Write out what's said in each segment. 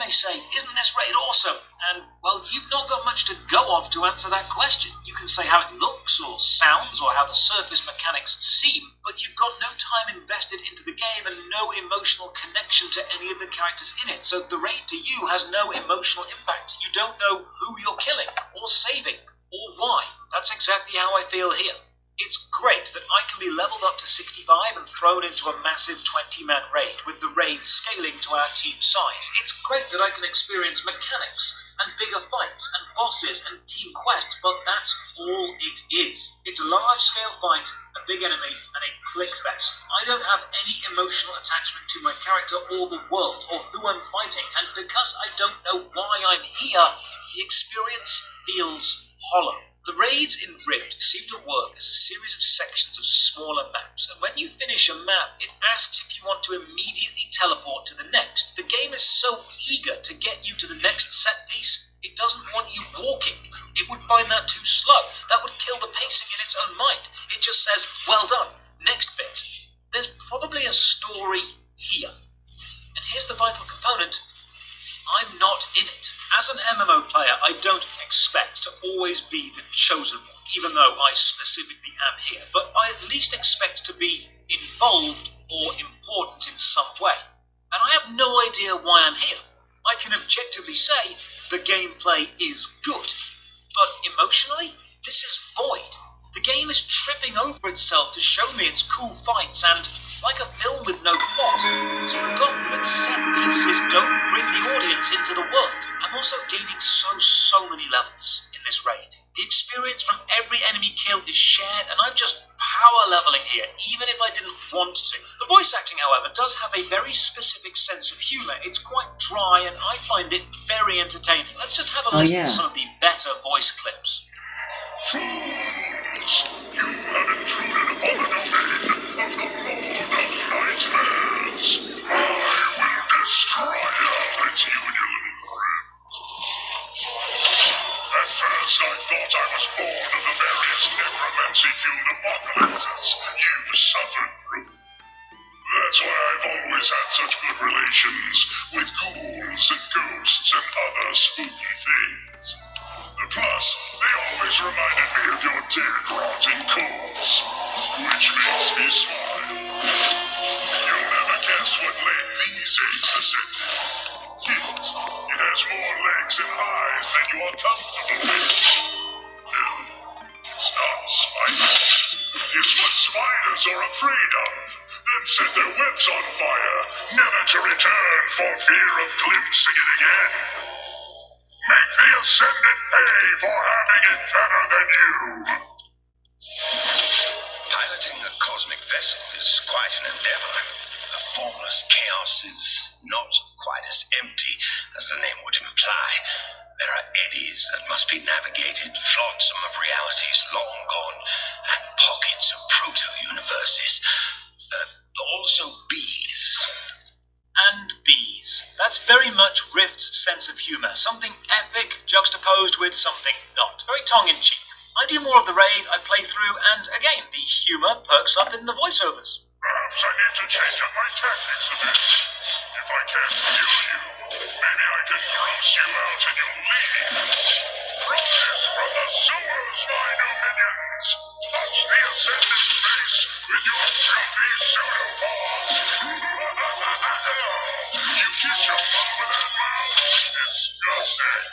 may say, isn't this raid awesome? And, well, you've not got much to go off to answer that question. You can say how it looks or sounds or how the surface mechanics seem, but you've got no time invested into the game and no emotional connection to any of the characters in it, so the raid to you has no emotional impact. You don't know who you're killing or saving or why. That's exactly how I feel here. It's great that I can be leveled up to 65 and thrown into a massive 20-man raid, with the raid scaling to our team size. It's great that I can experience mechanics and bigger fights and bosses and team quests, but that's all it is. It's a large-scale fight, a big enemy, and a click fest. I don't have any emotional attachment to my character or the world or who I'm fighting, and because I don't know why I'm here, the experience feels hollow. The raids in Rift seem to work as a series of sections of smaller maps, and when you finish a map, it asks if you want to immediately teleport to the next. The game is so eager to get you to the next set piece, it doesn't want you walking. It would find that too slow. That would kill the pacing in its own mind. It just says, well done, next bit. There's probably a story here. And here's the vital component. I'm not in it. As an MMO player, I don't expect to always be the chosen one, even though I specifically am here, but I at least expect to be involved or important in some way. And I have no idea why I'm here. I can objectively say the gameplay is good, but emotionally, this is void. The game is tripping over itself to show me its cool fights and, like a film with no plot, it's forgotten that set pieces don't bring the audience into the world. I'm also gaining so many levels in this raid. The experience from every enemy kill is shared, and I'm just power leveling here, even if I didn't want to. The voice acting, however, does have a very specific sense of humour. It's quite dry, and I find it very entertaining. Let's just have a listen to some of the better voice clips. Fools! You have intruded upon the domain of the Lord of Nightmares. I will destroy you and you and your little friends. At first I thought I was born of the various necromancy-fueled apocalypses you suffered through. That's why I've always had such good relations with ghouls and ghosts and other spooky things. Plus, they always reminded me of your dead, rotting corpse, which makes me smile. You'll never guess what leg these eggs are sitting in. Yes, it has more legs and eyes than you are comfortable with. No, it's not spiders. It's what spiders are afraid of, then set their webs on fire, never to return for fear of glimpsing it again. Make the Ascendant pay for having it better than you! Piloting a cosmic vessel is quite an endeavor. The formless chaos is not quite as empty as the name would imply. There are eddies that must be navigated, flotsam of realities long gone, and pockets of proto-universes. Also bees. And bees. That's very much Rift's sense of humour. Something epic juxtaposed with something not. Very tongue-in-cheek. I do more of the raid, I play through, and again, the humour perks up in the voiceovers. Perhaps I need to change up my tactics a bit. If I can't kill you, maybe I can gross you out and you'll leave. Rise from the sewers, my new minions! Touch the Ascendant's face with your filthy pseudopods! You kiss your mom with that mouth? Disgusting!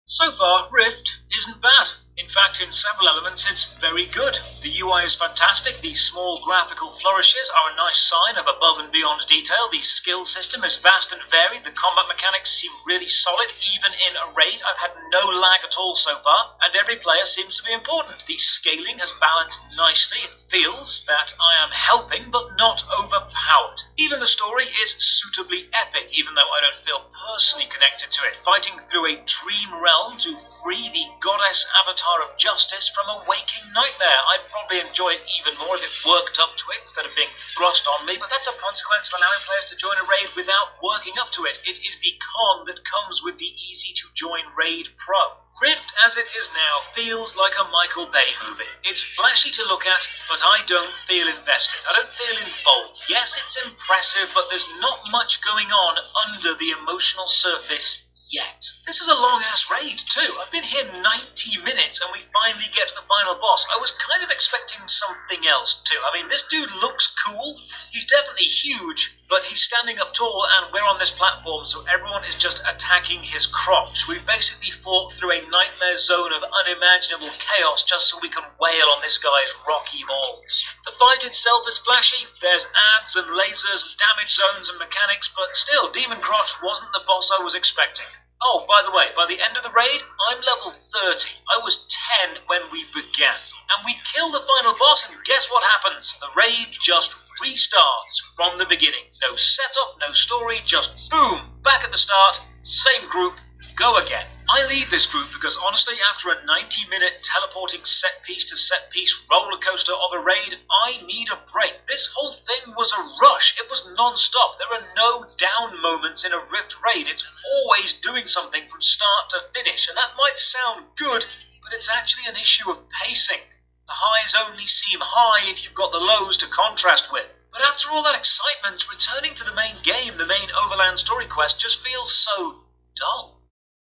So far, Rift isn't bad. In fact, in several elements, it's very good. The UI is fantastic, the small graphical flourishes are a nice sign of above and beyond detail, the skill system is vast and varied, the combat mechanics seem really solid, even in a raid. I've had no lag at all so far, and every player seems to be important. The scaling has balanced nicely, it feels that I am helping, but not overpowered. Even the story is suitably epic, even though I don't feel personally connected to it. Fighting through a dream realm to free the goddess avatar of justice from a waking nightmare. I'd probably enjoy it even more if it worked up to it instead of being thrust on me, but that's a consequence of allowing players to join a raid without working up to it. It is the con that comes with the easy-to-join raid pro. Rift, as it is now, feels like a Michael Bay movie. It's flashy to look at, but I don't feel invested. I don't feel involved. Yes, it's impressive, but there's not much going on under the emotional surface yet. This is a long-ass raid, too. I've been here 90 minutes and we finally get to the final boss. I was kind of expecting something else, too. I mean, this dude looks cool. He's definitely huge, but he's standing up tall and we're on this platform, so everyone is just attacking his crotch. We've basically fought through a nightmare zone of unimaginable chaos just so we can wail on this guy's rocky balls. The fight itself is flashy. There's ads and lasers and damage zones and mechanics, but still, Demon Crotch wasn't the boss I was expecting. Oh, by the way, by the end of the raid, I'm level 30. I was 10 when we began. And we kill the final boss, and guess what happens? The raid just restarts from the beginning. No setup, no story, just boom, back at the start, same group, go again. I lead this group because honestly, after a 90-minute teleporting set-piece to set-piece roller coaster of a raid, I need a break. This whole thing was a rush. It was non-stop. There are no down moments in a Rift raid. It's always doing something from start to finish, and that might sound good, but it's actually an issue of pacing. The highs only seem high if you've got the lows to contrast with. But after all that excitement, returning to the main game, the main Overland story quest, just feels so dull.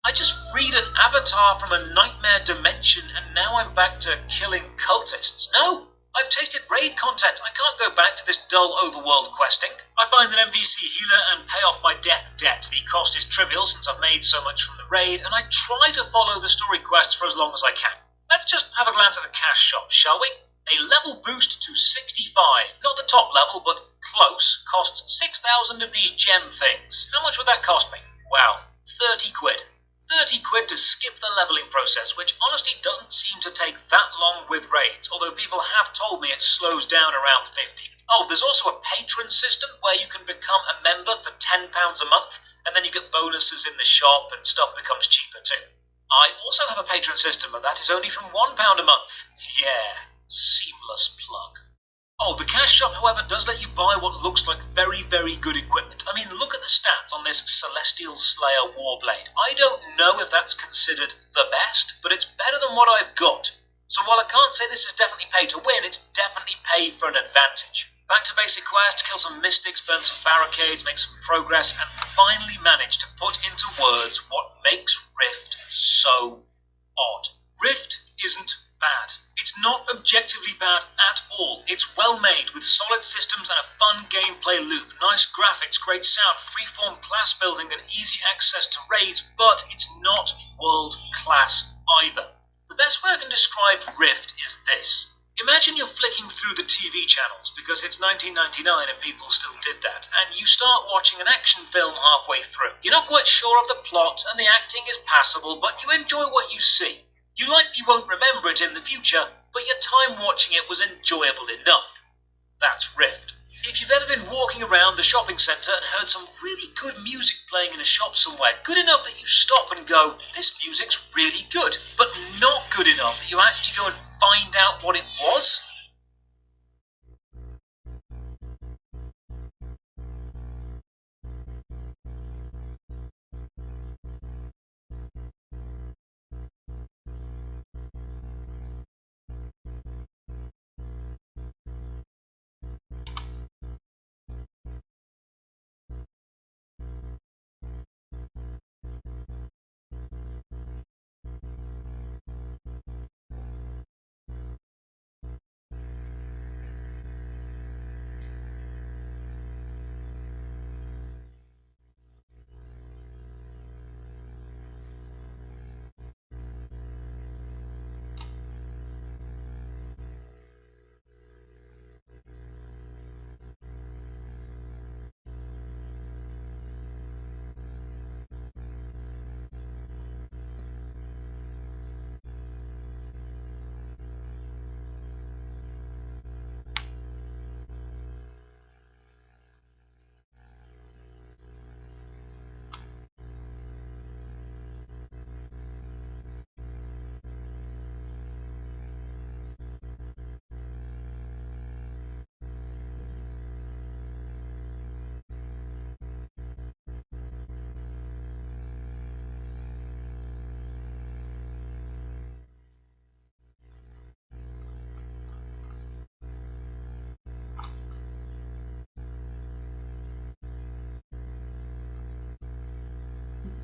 I just freed an avatar from a nightmare dimension and now I'm back to killing cultists. No! I've tasted raid content. I can't go back to this dull overworld questing. I find an NPC healer and pay off my death debt. The cost is trivial since I've made so much from the raid, and I try to follow the story quests for as long as I can. Let's just have a glance at the cash shop, shall we? A level boost to 65. Not the top level, but close. Costs 6,000 of these gem things. How much would that cost me? Wow, 30 quid. 30 quid to skip the leveling process, which honestly doesn't seem to take that long with raids, although people have told me it slows down around 50. Oh, there's also a patron system where you can become a member for £10 a month, and then you get bonuses in the shop and stuff becomes cheaper too. I also have a patron system, but that is only from £1 a month. Yeah, seamless plug. Oh, the cash shop, however, does let you buy what looks like very, very good equipment. I mean, look at the stats on this Celestial Slayer Warblade. I don't know if that's considered the best, but it's better than what I've got. So while I can't say this is definitely pay to win, it's definitely pay for an advantage. Back to basic quest, kill some mystics, burn some barricades, make some progress, and finally manage to put into words what makes Rift so odd. Rift isn't bad. It's not objectively bad at all. It's well made, with solid systems and a fun gameplay loop, nice graphics, great sound, freeform class building and easy access to raids, but it's not world class either. The best way I can describe Rift is this. Imagine you're flicking through the TV channels, because it's 1999 and people still did that, and you start watching an action film halfway through. You're not quite sure of the plot and the acting is passable, but you enjoy what you see. You likely won't remember it in the future, but your time watching it was enjoyable enough. That's Rift. If you've ever been walking around the shopping centre and heard some really good music playing in a shop somewhere, good enough that you stop and go, this music's really good, but not good enough that you actually go and find out what it was?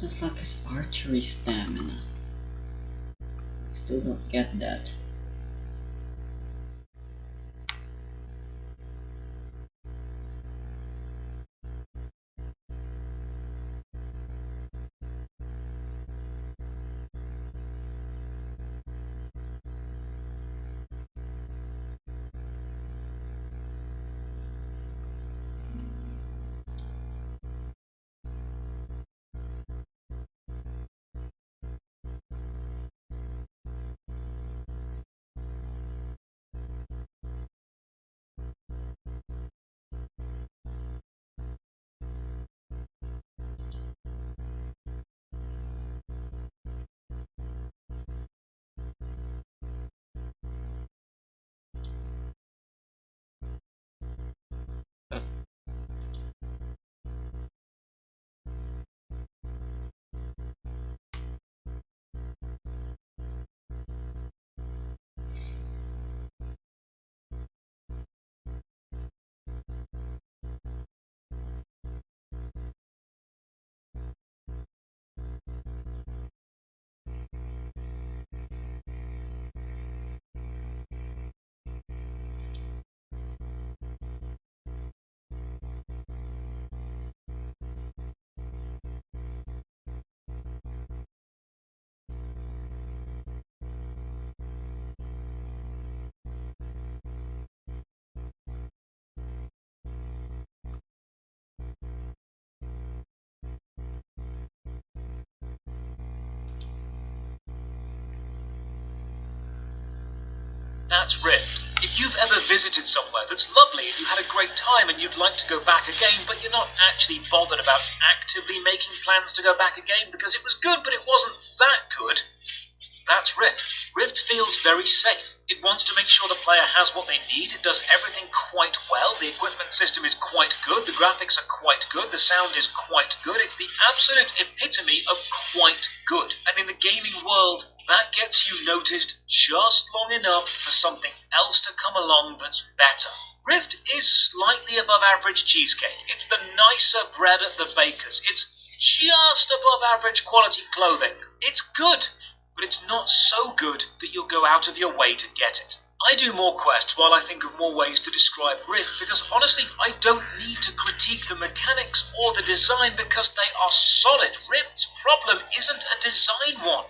the fuck is archery stamina? Still don't get that. That's Rift. If you've ever visited somewhere that's lovely and you had a great time and you'd like to go back again, but you're not actually bothered about actively making plans to go back again because it was good but it wasn't that good, that's Rift. Rift feels very safe. It wants to make sure the player has what they need. It does everything quite well. The equipment system is quite good. The graphics are quite good. The sound is quite good. It's the absolute epitome of quite good. And in the gaming world, that gets you noticed just long enough for something else to come along that's better. Rift is slightly above average cheesecake. It's the nicer bread at the baker's. It's just above average quality clothing. It's good, but it's not so good that you'll go out of your way to get it. I do more quests while I think of more ways to describe Rift because honestly I don't need to critique the mechanics or the design because they are solid. Rift's problem isn't a design one.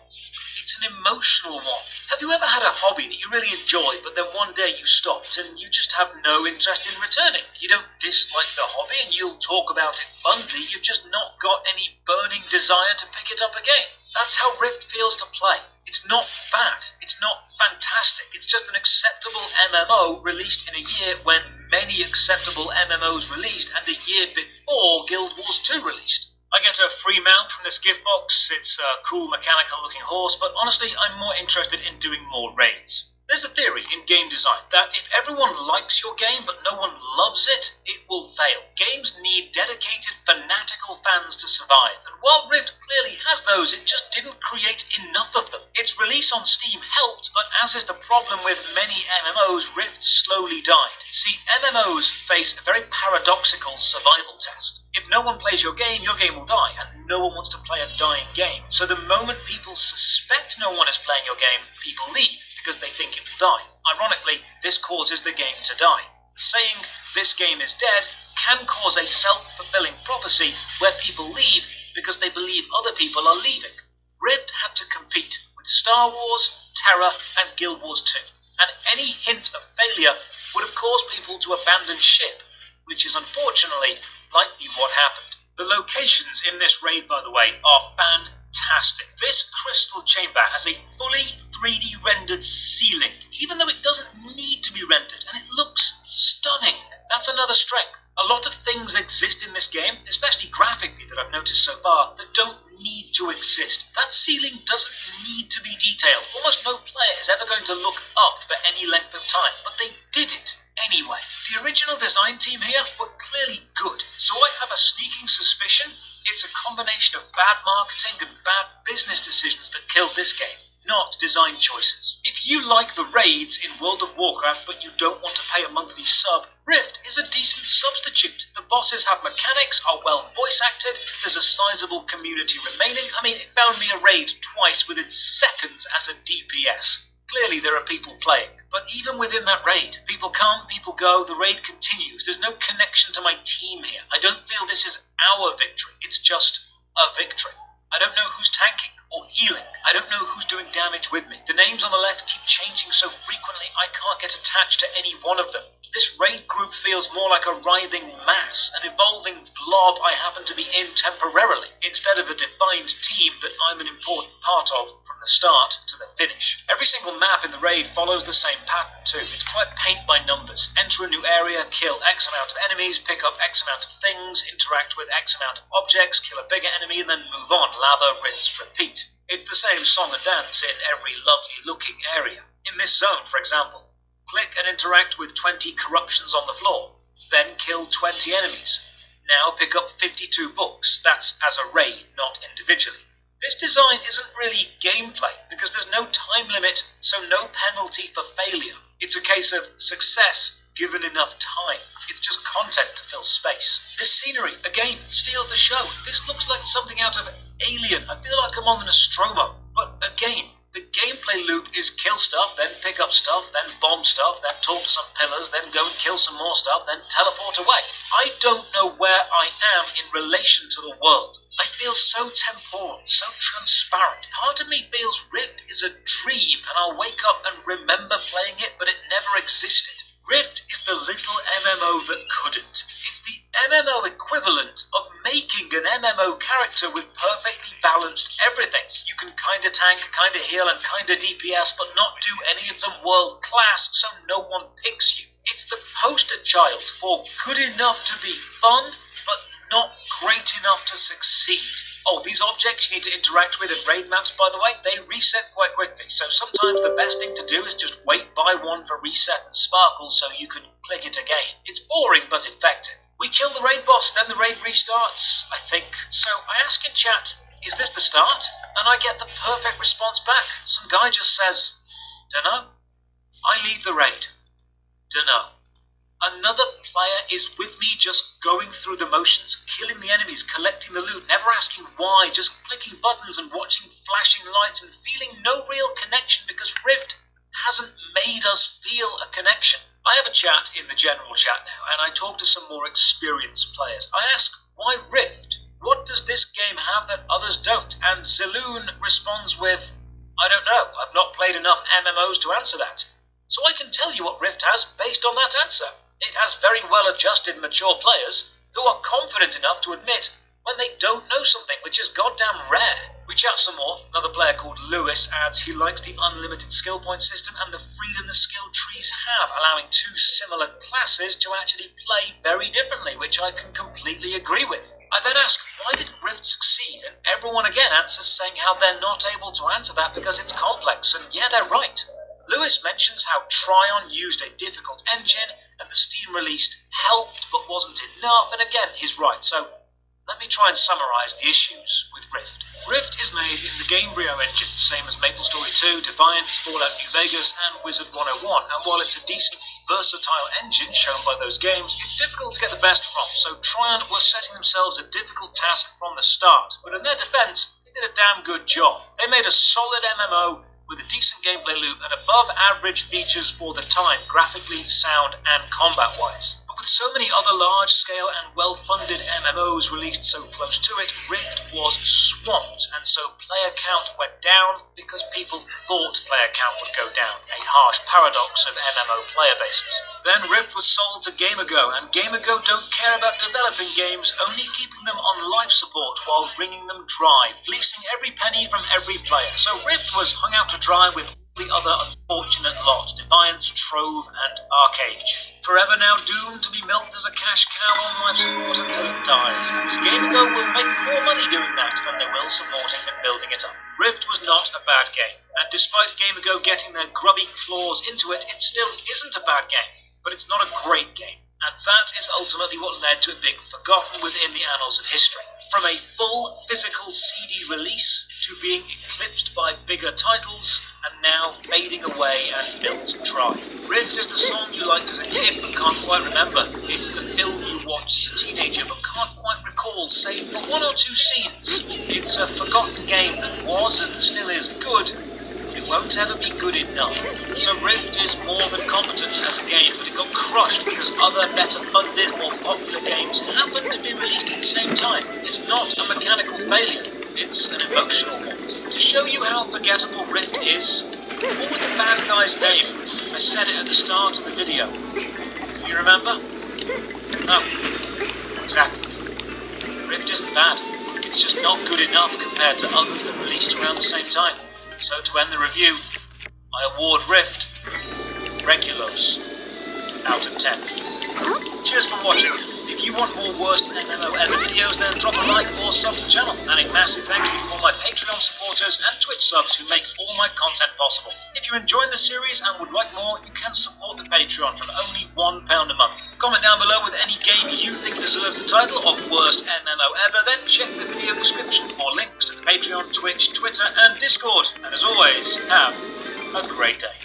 It's an emotional one. Have you ever had a hobby that you really enjoyed but then one day you stopped and you just have no interest in returning? You don't dislike the hobby and you'll talk about it bluntly, you've just not got any burning desire to pick it up again. That's how Rift feels to play. It's not bad, it's not fantastic, it's just an acceptable MMO released in a year when many acceptable MMOs released and a year before Guild Wars 2 released. I get a free mount from this gift box. It's a cool mechanical looking horse, but honestly I'm more interested in doing more raids. There's a theory in game design that if everyone likes your game but no one loves it, it will fail. Games need dedicated, fanatical fans to survive, and while Rift clearly has those, it just didn't create enough of them. Its release on Steam helped, but as is the problem with many MMOs, Rift slowly died. See, MMOs face a very paradoxical survival test. If no one plays your game will die, and no one wants to play a dying game. So the moment people suspect no one is playing your game, people leave because they think it will die. Ironically, this causes the game to die. Saying this game is dead can cause a self-fulfilling prophecy where people leave because they believe other people are leaving. Rift had to compete with Star Wars, Terra, and Guild Wars 2, and any hint of failure would have caused people to abandon ship, which is unfortunately likely what happened. The locations in this raid, by the way, are fantastic. This crystal chamber has a fully 3D rendered ceiling, even though it doesn't need to be rendered, and it looks stunning. That's another strength. A lot of things exist in this game, especially graphically that I've noticed so far, that don't need to exist. That ceiling doesn't need to be detailed. Almost no player is ever going to look up for any length of time, but they did it anyway. The original design team here were clearly good, so I have a sneaking suspicion it's a combination of bad marketing and bad business decisions that killed this game. not design choices. If you like the raids in World of Warcraft but you don't want to pay a monthly sub, Rift is a decent substitute. The bosses have mechanics, are well voice acted, there's a sizable community remaining. I mean, it found me a raid twice within seconds as a DPS. Clearly there are people playing, but even within that raid, people come, people go, the raid continues. There's no connection to my team here. I don't feel this is our victory, it's just a victory. I don't know who's tanking or healing. I don't know who's doing damage with me. The names on the left keep changing so frequently I can't get attached to any one of them. This raid group feels more like a writhing mass, an evolving blob I happen to be in temporarily, instead of a defined team that I'm an important part of from the start to the finish. Every single map in the raid follows the same pattern too. It's quite paint by numbers. Enter a new area, kill X amount of enemies, pick up X amount of things, interact with X amount of objects, kill a bigger enemy, and then move on. Lather, rinse, repeat. It's the same song and dance in every lovely looking area. In this zone, for example, click and interact with 20 corruptions on the floor, then kill 20 enemies. Now pick up 52 books. That's as a raid, not individually. This design isn't really gameplay because there's no time limit, so no penalty for failure. It's a case of success given enough time. It's just content to fill space. This scenery, again, steals the show. This looks like something out of Alien. I feel like I'm on the Nostromo. But again, the gameplay loop is kill stuff, then pick up stuff, then bomb stuff, then talk to some pillars, then go and kill some more stuff, then teleport away. I don't know where I am in relation to the world. I feel so temporal, so transparent. Part of me feels Rift is a dream and I'll wake up and remember playing it, but it never existed. Rift is the little MMO that couldn't. It's the MMO equivalent of making an MMO character with perfectly balanced everything. You can kinda tank, kinda heal, and kinda DPS, but not do any of them world class, so no one picks you. It's the poster child for good enough to be fun, but not great enough to succeed. Oh, these objects you need to interact with in raid maps, by the way, they reset quite quickly, so sometimes the best thing to do is just wait by one for reset and sparkle so you can click it again. It's boring but effective. We kill the raid boss, then the raid restarts, I think. So I ask in chat, is this the start? And I get the perfect response back. Some guy just says, dunno. I leave the raid. Dunno. Another player is with me just going through the motions, killing the enemies, collecting the loot, never asking why, just clicking buttons and watching flashing lights and feeling no real connection because Rift hasn't made us feel a connection. I have a chat in the general chat now and I talk to some more experienced players. I ask, why Rift? What does this game have that others don't? And Saloon responds with, I don't know, I've not played enough MMOs to answer that. So I can tell you what Rift has based on that answer. It has very well-adjusted, mature players who are confident enough to admit when they don't know something, which is goddamn rare. We chat some more. Another player called Lewis adds he likes the unlimited skill point system and the freedom the skill trees have, allowing two similar classes to actually play very differently, which I can completely agree with. I then ask, why didn't Rift succeed? And everyone again answers saying how they're not able to answer that because it's complex, and yeah, they're right. Lewis mentions how Tryon used a difficult engine and the Steam released helped but wasn't enough, and again, he's right. So let me try and summarise the issues with Rift. Rift is made in the Gamebryo engine, same as MapleStory 2, Defiance, Fallout New Vegas, and Wizard 101, and while it's a decent, versatile engine shown by those games, it's difficult to get the best from, so Tryon was setting themselves a difficult task from the start, but in their defence, they did a damn good job. They made a solid MMO with a decent gameplay loop and above-average features for the time, graphically, sound, and combat-wise. But with so many other large-scale and well-funded MMOs released so close to it, Rift was swamped, and so player count went down because people thought player count would go down, a harsh paradox of MMO player bases. Then Rift was sold to GamerGo, and GamerGo don't care about developing games, only keeping them on life support while wringing them dry, fleecing every penny from every player. So Rift was hung out to dry with the other unfortunate lot, Defiance, Trove, and Arcade. Forever now doomed to be milked as a cash cow on life support until it dies, because GamerGo will make more money doing that than they will supporting and building it up. Rift was not a bad game, and despite GamerGo getting their grubby claws into it, it still isn't a bad game, but it's not a great game. And that is ultimately what led to it being forgotten within the annals of history. From a full physical CD release to being eclipsed by bigger bigger titles, and now fading away and milked dry. Rift is the song you liked as a kid but can't quite remember. It's the film you watched as a teenager but can't quite recall, save for one or two scenes. It's a forgotten game that was and still is good. It won't ever be good enough. So Rift is more than competent as a game, but it got crushed because other better funded, more popular games happened to be released at the same time. It's not a mechanical failure, it's an emotional one. To show you how forgettable Rift is, what was the bad guy's name? I said it at the start of the video. You remember? No. Exactly. Rift isn't bad. It's just not good enough compared to others that released around the same time. So to end the review, I award Rift Regulos out of 10. Cheers for watching. If you want more worst MMO ever videos, then drop a like or sub to the channel. And a massive thank you to all my Patreon supporters and Twitch subs who make all my content possible. If you're enjoying the series and would like more, you can support the Patreon for only £1 a month. Comment down below with any game you think deserves the title of worst MMO ever, then check the video description for links to the Patreon, Twitch, Twitter and Discord. And as always, have a great day.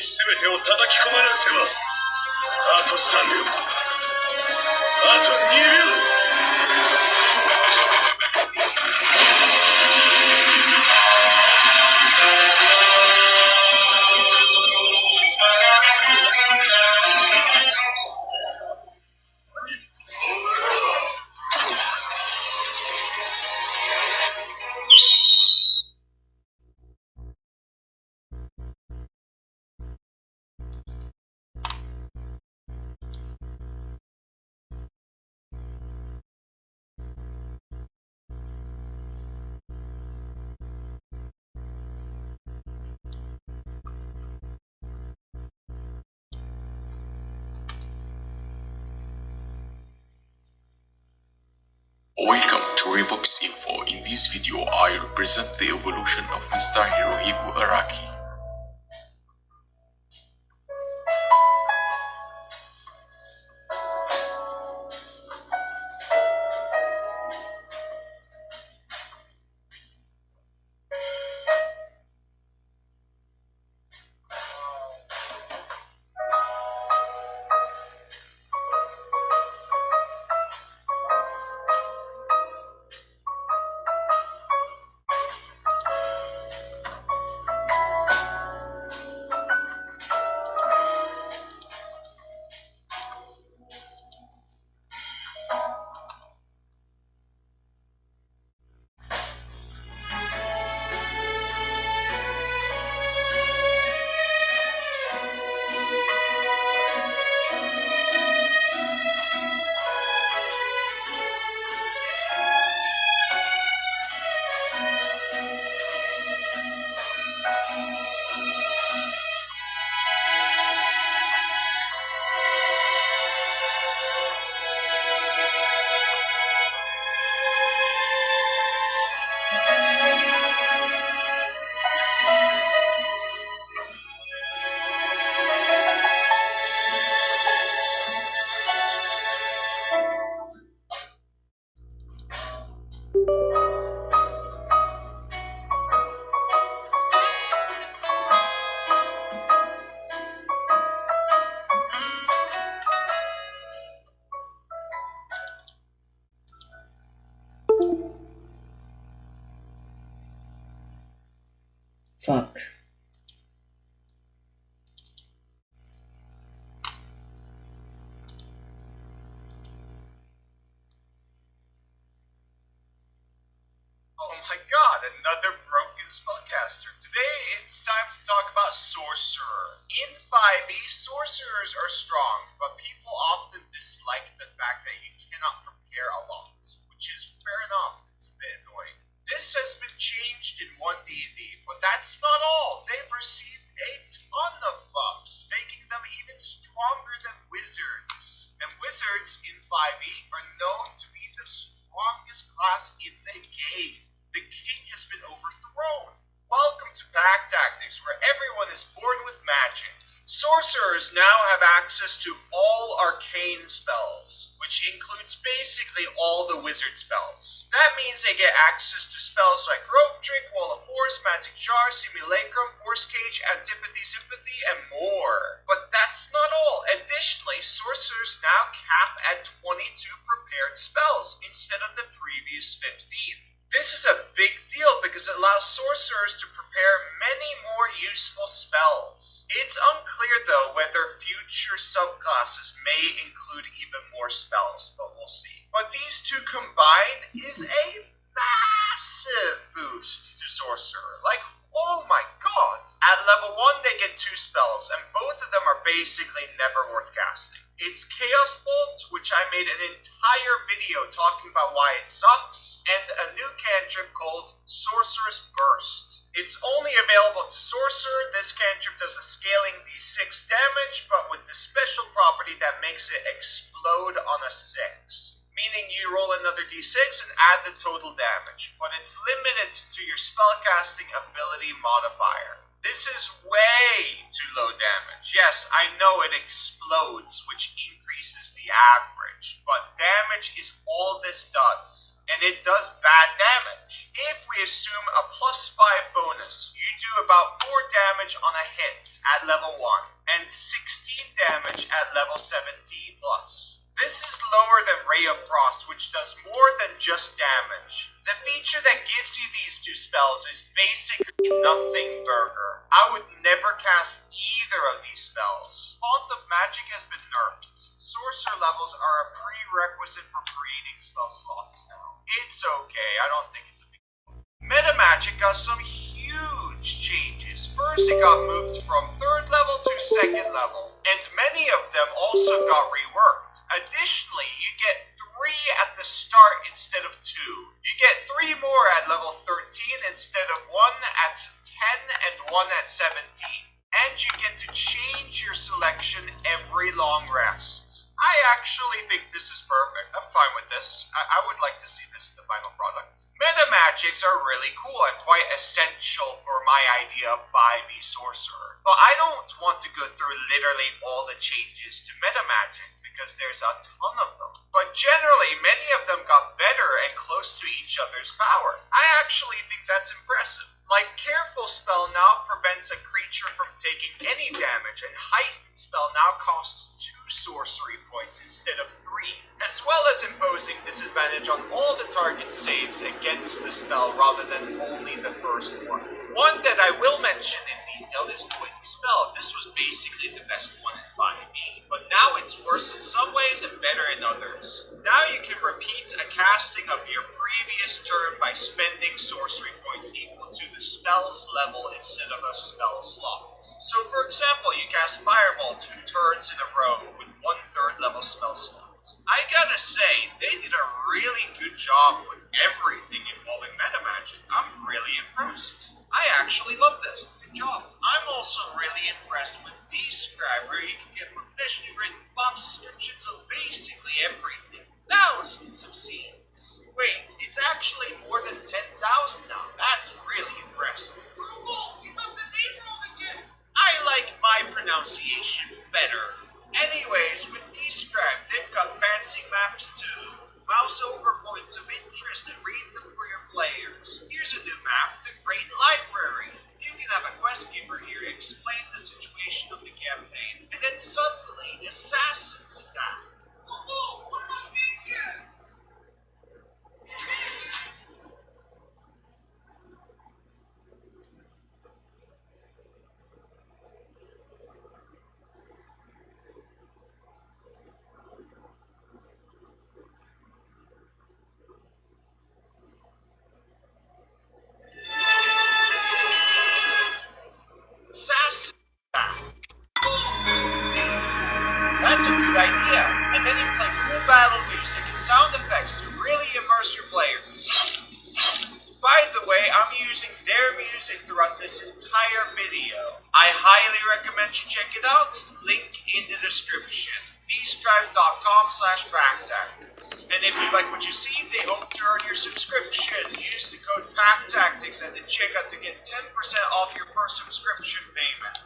全てを叩き込まなくては。あと3秒。あと2秒。Welcome to Revox Info. In this video, I represent the evolution of Mr. Hirohiko Araki. Fuck. Oh my god, another broken spellcaster. Today it's time to talk about Sorcerer. In 5e, sorcerers are strong, but people often dislike the fact that you cannot prepare a lot, which is fair enough. It's a bit annoying. This has been changed in 1D&D, but that's not all. They've received a ton of buffs, making them even stronger than wizards. And wizards in 5e are known to be the strongest class in the game. The king has been overthrown. Welcome to Pack Tactics, where everyone is born with magic. Sorcerers now have access to all arcane spells, which includes basically all the wizard spells. That means they get access to spells like Rope Trick, Wall of Force, Magic Jar, Simulacrum, Force Cage, Antipathy, Sympathy, and more. But that's not all. Additionally, sorcerers now cap at 22 prepared spells instead of the previous 15. This is a big deal because it allows sorcerers to prepare many more useful spells. It's unclear though whether future subclasses may include even more spells, but we'll see. But these two combined is a massive boost to sorcerer. Like, oh my god! At level 1 they get 2 spells, and both of them are basically never worth casting. It's Chaos Bolt, which I made an entire video talking about why it sucks, and a new cantrip called Sorcerer's Burst. It's only available to Sorcerer. This cantrip does a scaling d6 damage, but with the special property that makes it explode on a 6. Meaning you roll another d6 and add the total damage, but it's limited to your spellcasting ability modifier. This is way too low damage. Yes, I know it explodes, which increases the average, but damage is all this does. and it does bad damage. If we assume a +5 bonus, you do about 4 damage on a hit at level 1, and 16 damage at level 17 plus. This is lower than Ray of Frost, which does more than just damage. The feature that gives you these two spells is basically nothing burger. I would never cast either of these spells. Font of Magic has been nerfed. Sorcerer levels are a prerequisite for creating spell slots now. It's okay, I don't think it's a big deal. Meta Magic got some huge changes. First, it got moved from 3rd level to 2nd level, and many of them also got reworked. Additionally, you get 3 at the start instead of 2. You get 3 more at level 13 instead of 1 at 10 and 1 at 17. And you get to change your selection every long rest. I actually think this is perfect. I'm fine with this. I would like to see this in the final product. Meta magics are really cool and quite essential for my idea of 5e sorcerer. But I don't want to go through literally all the changes to meta magic because there's a ton of them. But generally, many of them got better and close to each other's power. I actually think that's impressive. Like, Careful spell now prevents a creature from taking any damage, and Heightened spell now costs 2 sorcery points instead of 3, as well as imposing disadvantage on all the target saves against the spell rather than only the first one. One that I will mention in detail is Twin Spell. This was basically the best one in 5e, but now it's worse in some ways and better in others. Now you can repeat a casting of your previous turn by spending sorcery points equal to the spell's level instead of a spell slot. So for example, you cast Fireball 2 turns in a row with 1/3 level spell slot. I gotta say, they did a really good job with everything involving meta magic. I'm really impressed. I actually love this. Good job. I'm also really impressed with Describe, where you can get professionally written box descriptions of basically everything. Thousands of scenes. Wait, it's actually more than 10,000 now. That's really impressive. Google, you got the name wrong again. I like my pronunciation better. Anyways, with Describe, they've got fancy maps too. Mouse over points of interest and read them for your players. Here's a new map, the Great Library. You can have a quest giver here explain the situation of the campaign, and then suddenly assassins attack. Oh, what about ninjas? That's a good idea. And then you play cool battle music and sound effects to really immerse your players. By the way, I'm using their music throughout this entire video. I highly recommend you check it out. Link in the description. Describe.com/PackTactics. And if you like what you see, they hope to earn your subscription. Use the code PackTactics at the checkout to get 10% off your first subscription payment.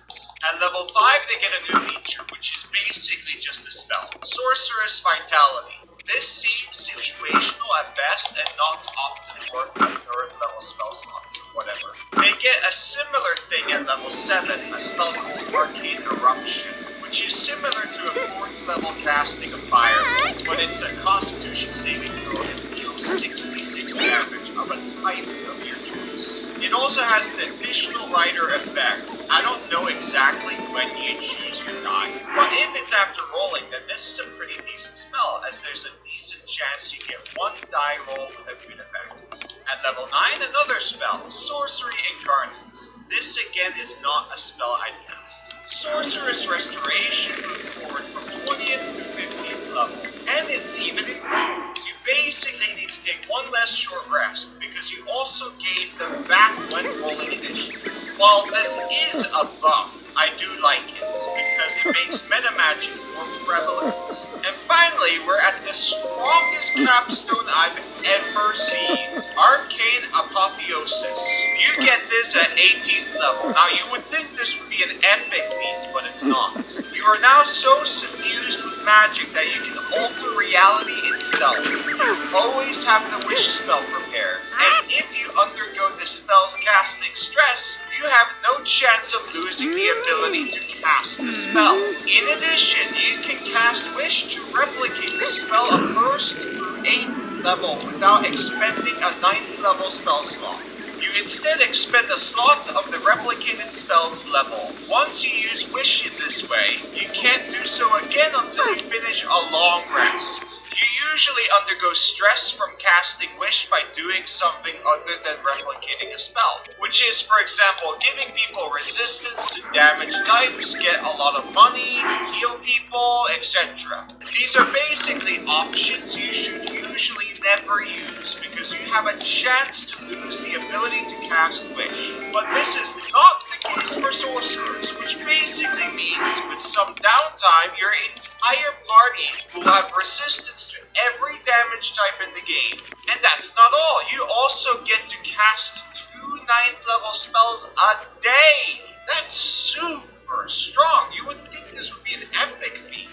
At level 5, they get a new feature, which is basically just a spell. Sorceress Vitality. This seems situational at best and not often worth the 3rd level spell slots or whatever. They get a similar thing at level 7, a spell called Arcane Eruption, which is similar to a 4th level casting of Fireball, but it's a Constitution saving throw and deals 66 damage of a type of your choice. It also has an additional rider effect. I don't know exactly when you choose your die, but if it's after rolling, then this is a pretty decent spell, as there's a decent chance you get 1 die roll with a good effect. At level 9, another spell, Sorcery Incarnate. This again is not a spell I'd cast. Sorceress Restoration moved forward from 20th to 50th level, and it's even improved. You basically need to take 1 less short rest, because you also gain them back when rolling initiative. While this is a buff, I do like it, because it makes meta magic more prevalent. And finally, we're at the strongest capstone I've ever seen, Arcane Apotheosis. You get this at 18th level. Now you would think this would be an epic feat, but it's not. You are now so suffused with magic that you can alter reality itself. you always have the wish spell prepared, and if you undergo the spell's casting stress, you have no chance of losing the ability to cast the spell. In addition, you can cast wish to replicate the spell of 1st through 8th level without expending a 9th level spell slot. You instead expend a slot of the replicated spell's level. Once you use wish in this way, you can't do so again until you finish a long rest. You usually undergo stress from casting wish by doing something other than replicating a spell, which is, for example, giving people resistance to damage types, get a lot of money, heal people, etc. These are basically options you should usually never use because you have a chance to lose the ability to cast wish. But this is not the case for sorcerers, which basically means with some downtime, your entire party will have resistance to every damage type in the game. And that's not all, you also get to cast 2 9th level spells a day! That's super strong! You would think this would be an epic feat.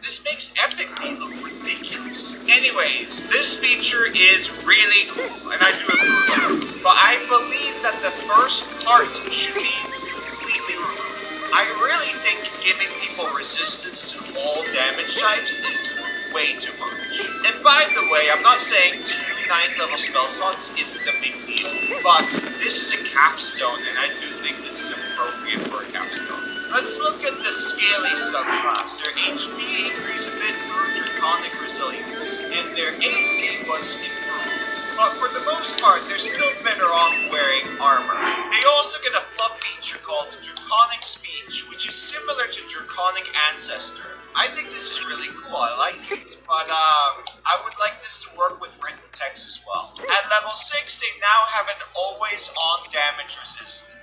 This makes epic feat look ridiculous. Anyways, this feature is really cool, and I do approve of it. But I believe that the first part should be completely removed. I really think giving people resistance to all damage types is way too much. And by the way, I'm not saying 2 9th level spell slots isn't a big deal, but this is a capstone, and I do think this is appropriate for a capstone. Let's look at the Scaly subclass. Their HP increased a bit through Draconic Resilience, and their AC was improved. But for the most part, they're still better off wearing armor. They also get a fluff feature called Draconic Speech, which is similar to Draconic Ancestor. I think this is really cool, I like it, but I would like this to work with written text as well. At level 6, they now have an always-on damage resistance.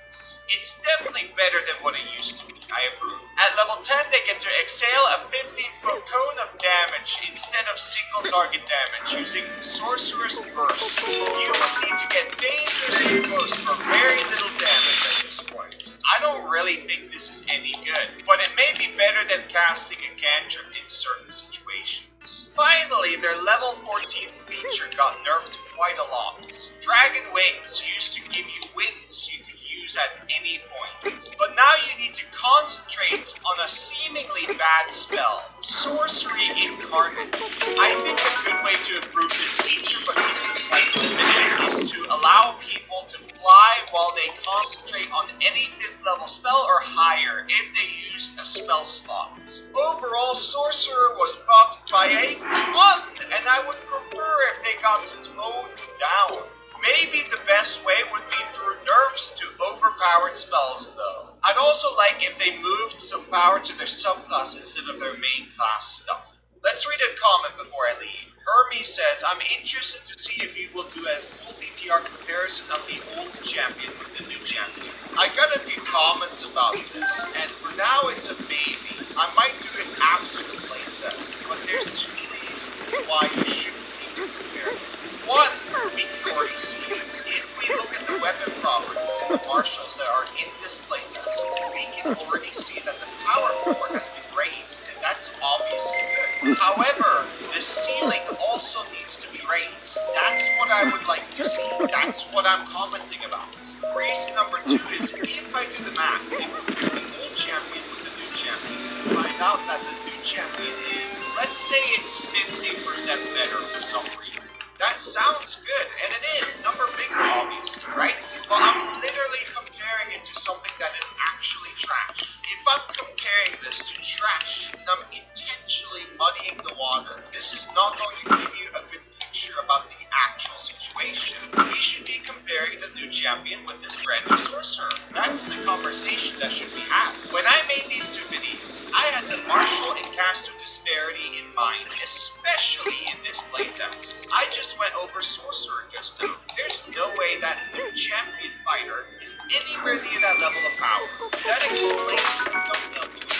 It's definitely better than what it used to be, I approve. At level 10, they get to exhale a 15-foot cone of damage instead of single target damage using Sorcerer's Burst. You will need to get dangerously close for very little damage at this point. I don't really think this is any good, but it may be better than casting a cantrip in certain situations. Finally, their level 14th feature got nerfed quite a lot. Dragon Wings used to give you wings you could use at any point, but now you need to concentrate on a seemingly bad spell, Sorcery Incarnate. I think a good way to improve this feature, but keep it quite limited, is to allow people to fly while they concentrate on any 5th level spell or higher if they used a spell slot. Overall, Sorcerer was buffed by a ton, and I would prefer if they got toned down. Maybe the best way would be through nerfs to overpowered spells though. I'd also like if they moved some power to their subclass instead of their main class stuff. Let's read a comment before I leave. Hermes says, I'm interested to see if you will do a full DPR comparison of the old champion with the new champion. I got a few comments about this, and for now it's a maybe. I might do it after the playtest, but there's 2 reasons why you shouldn't need to compare them. One, we can already see it. If we look at the weapon properties and the martials that are in this playtest, we can already see that the power core has been raised, and that's obviously good. However, the ceiling also needs to be raised. That's what I would like to see. That's what I'm commenting about. Reason number 2 is, if I do the math, if we do the old champion with the new champion, we find out that the new champion is, let's say it's 50% better for some reason. That sounds good, and it is. Number bigger, obviously, right? But I'm literally comparing it to something that is actually trash. If I'm comparing this to trash, then I'm intentionally muddying the water. This is not going to give you a good picture about the actual situation. We should be comparing the new champion with this brand new sorcerer. That's the conversation that should be had. When I made these 2 videos, I had the martial and caster disparity in mind, especially in this playtest. I just went over sorcerer just now. There's no way that new champion fighter is anywhere near that level of power. That explains the thumbnail to the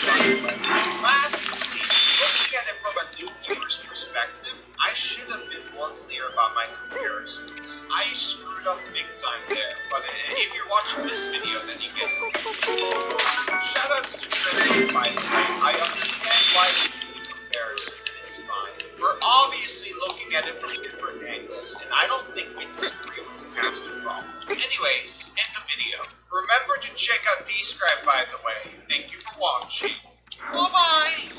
lastly, looking at it from a new viewer's perspective, I should have been more clear about my comparisons. I screwed up big time there, but if you're watching this video, then you get it. Shoutouts to Trinity, by the way. I understand why we do the comparison, and it's fine. We're obviously looking at it from different was, and I don't think we disagree with the caster problem. Anyways, end the video. Remember to check out Describe, by the way. Thank you for watching. Bye-bye!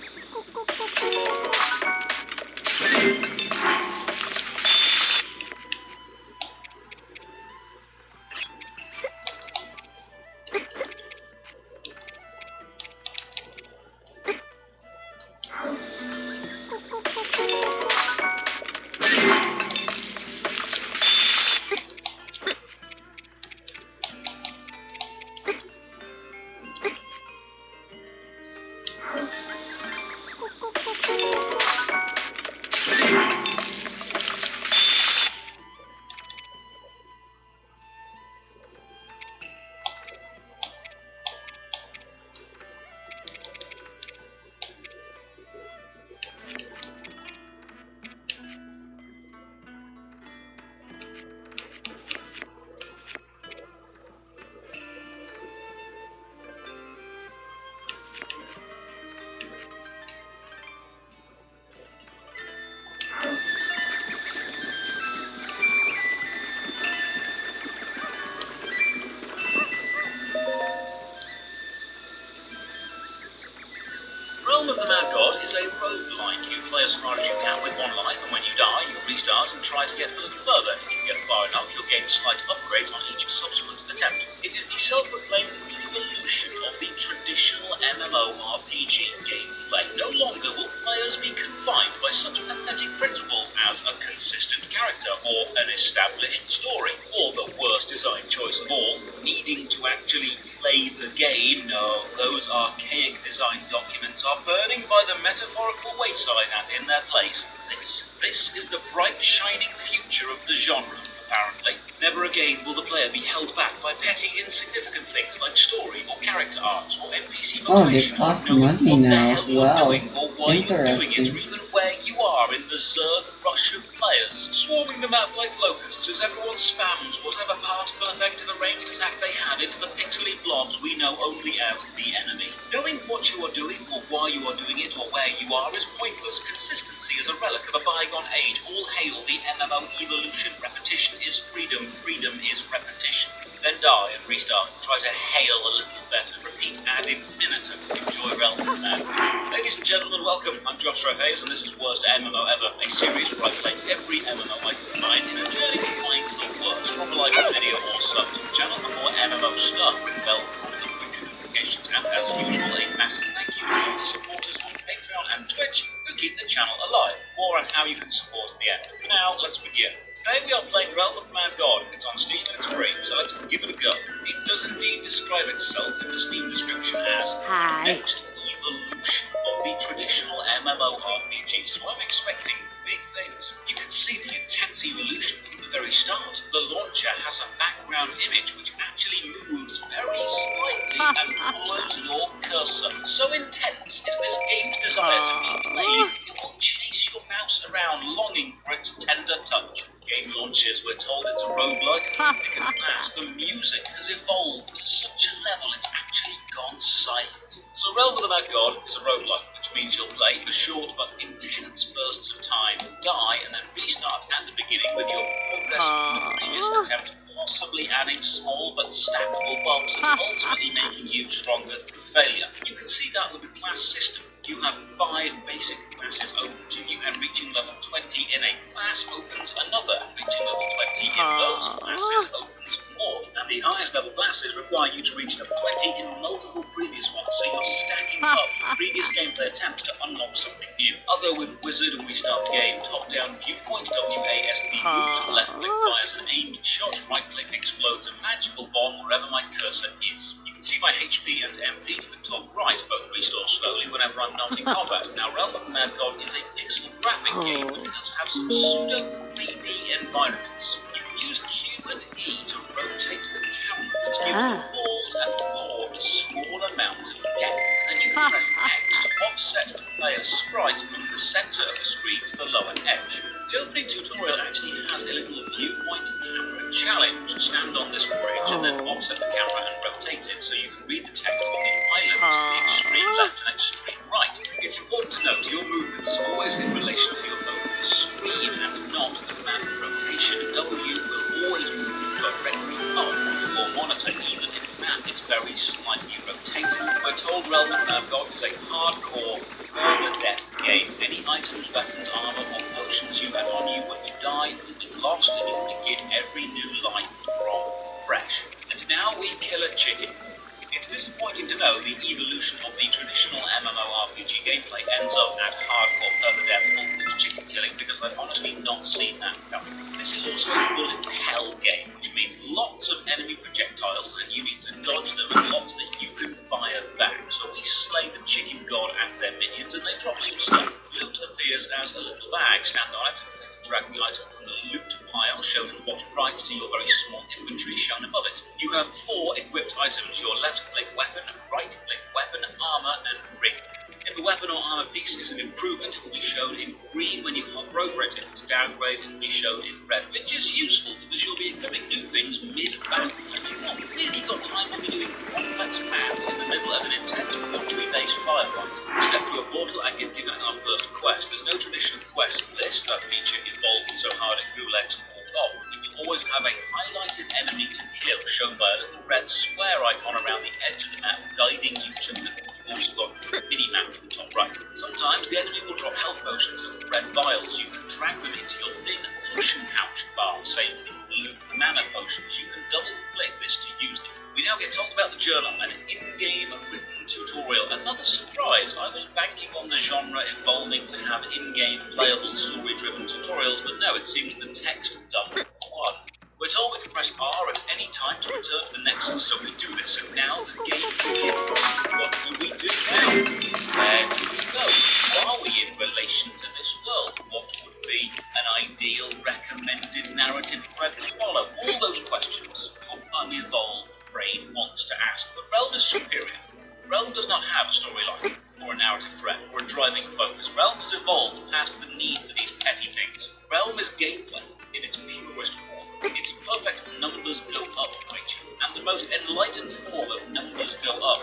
Realm of the Mad God is a roguelike. You play as far as you can with one life, and when you die, you restart and try to get a little further. If you get far enough, you'll gain slight upgrades on each subsequent attempt. It is the self-proclaimed evolution of the traditional MMORPG gameplay. No longer will players be confined by such pathetic principles as a consistent character or an established story, or the worst design choice of all, needing to actually play the game. No, those archaic design documents are burning by the metaphorical wayside, and in their place, this is the bright shining future of the genre. Apparently, never again will the player be held back by petty, insignificant things like story or character arcs or NPC Oh, they motivation. cost Knowing money what the now hell as you're well. doing or why you're doing it, or Interesting. even where you are in the Zerg rush of players. Swarming the map like locusts as everyone spams whatever particle effect and ranged attack they have into the pixely blobs we know only as the enemy. Knowing what you are doing or why you are doing it or where you are is pointless. Consistency is a relic of a bygone age. All hail the MMO evolution. Repetition is freedom. Freedom is repetition. Then die and restart and try to hail a little better. Repeat ad infinitum. Enjoy Realm of the Mad God. Ladies and gentlemen, welcome. I'm Josh Hayes, and this is Worst MMO Ever, a series where I play every MMO I can find in a journey to find the worst. Drop a like on the video or sub to the channel for more MMO stuff. Bell for the future notifications, and as usual, a massive thank you to all the supporters on Patreon and Twitch who keep the channel alive. More on how you can support at the end. Now, let's begin. Today we are playing Realm of the Mad God. It's on Steam and it's free, so let's give it a go. It does indeed describe itself in the Steam description as the next evolution of the traditional MMORPG, so I'm expecting big things. You can see the intense evolution from the very start. The launcher has a background image which actually moves very slightly and follows your cursor. So intense is this game's desire to be played, it will chase your mouse around longing for its tender touch. Game launches, we're told it's a roguelike, and pick a class. The music has evolved to such a level it's actually gone silent. So Realm of the Mad God is a roguelike, which means you'll play for short but intense bursts of time, die, and then restart at the beginning with your progress from the previous attempt, possibly adding small but stackable buffs and ultimately making you stronger through failure. You can see that with the class system. You have 5 basic classes open to you, and reaching level 20 in a class opens another, and reaching level 20 in those classes opens more. And the highest level classes require you to reach level 20 in multiple previous ones, so you're stacking up previous gameplay attempts to unlock something new. Other with Wizard and Restart the Game, top-down viewpoint, WASD movement, left-click fires an aimed shot, right-click explodes a magical bomb wherever my cursor is. You can see my HP and MP to the top right, both restore slowly whenever I'm not in combat. Now, Realm of the Mad God is a pixel graphic game, but it does have some pseudo 3D environments. You can use Q and E to rotate the camera, which gives the walls and floor a small amount of depth. Then you can press X to offset the player's sprite from the center of the screen to the lower edge. The opening tutorial actually has a little viewpoint camera challenge. Stand on this bridge and then offset the camera and rotate it so you can read the text on the island to the extreme left and extreme right. It's important to note your movement is always in relation to your opponent's screen and not the map rotation. very slightly rotated. We're told Realm of Mad-God is a hardcore, permadeath game. Any items, weapons, armor, or potions you have on you when you die will be lost, and you begin every new life from fresh. And now we kill a chicken. It's disappointing to know the evolution of the traditional MMORPG gameplay ends up at hardcore permadeath full chicken killing, because I've honestly not seen that coming. This is also a bullet hell game, which means lots of enemy projectiles and you need to dodge them, and lots that you can fire back. So we slay the chicken god and their minions, and they drop some stuff. Loot appears as a little bag. Stand on it and drag the item from the loot pile shown in the bottom right to your very small inventory shown above it. You have 4 equipped items: your left-click weapon, right-click weapon, armor, and ring. If the weapon or armor piece is an improvement, it will be shown in green when you hover over it. If it's a downgrade, it will be shown in red, which is useful because you'll be equipping new things mid-battle, and you've not really got time to be doing complex paths in the middle of an intense poetry-based firefight. Step through a portal and get given our first quest. There's no traditional quest list. That feature evolved so hard it grew legs and walked off. You will always have a highlighted enemy to kill, shown by a little red square icon around the edge of the map, guiding you to them. You've also got a mini-map from the top right. Sometimes the enemy will drop health potions, little red vials. You can drag them into your thin potion pouch bar, same in blue mana potions. You can double-click this to use them. We now get told about the journal, an in-game written tutorial. Another surprise. I was banking on the genre evolving to have in-game playable story-driven tutorials, but no, it seems the text dumped one. We're told we can press R at any time to return to the Nexus, so we do this, and now the game begins. What do we do now? Where do we go? Who are we in relation to this world? What would be an ideal recommended narrative thread to follow? All those questions your unevolved brain wants to ask. But Realm is superior. Realm does not have a storyline, or a narrative thread, or a driving focus. Realm has evolved past the need for these petty things. Realm is gameplay in its purest form. It's a perfect numbers go up creature, and the most enlightened form of numbers go up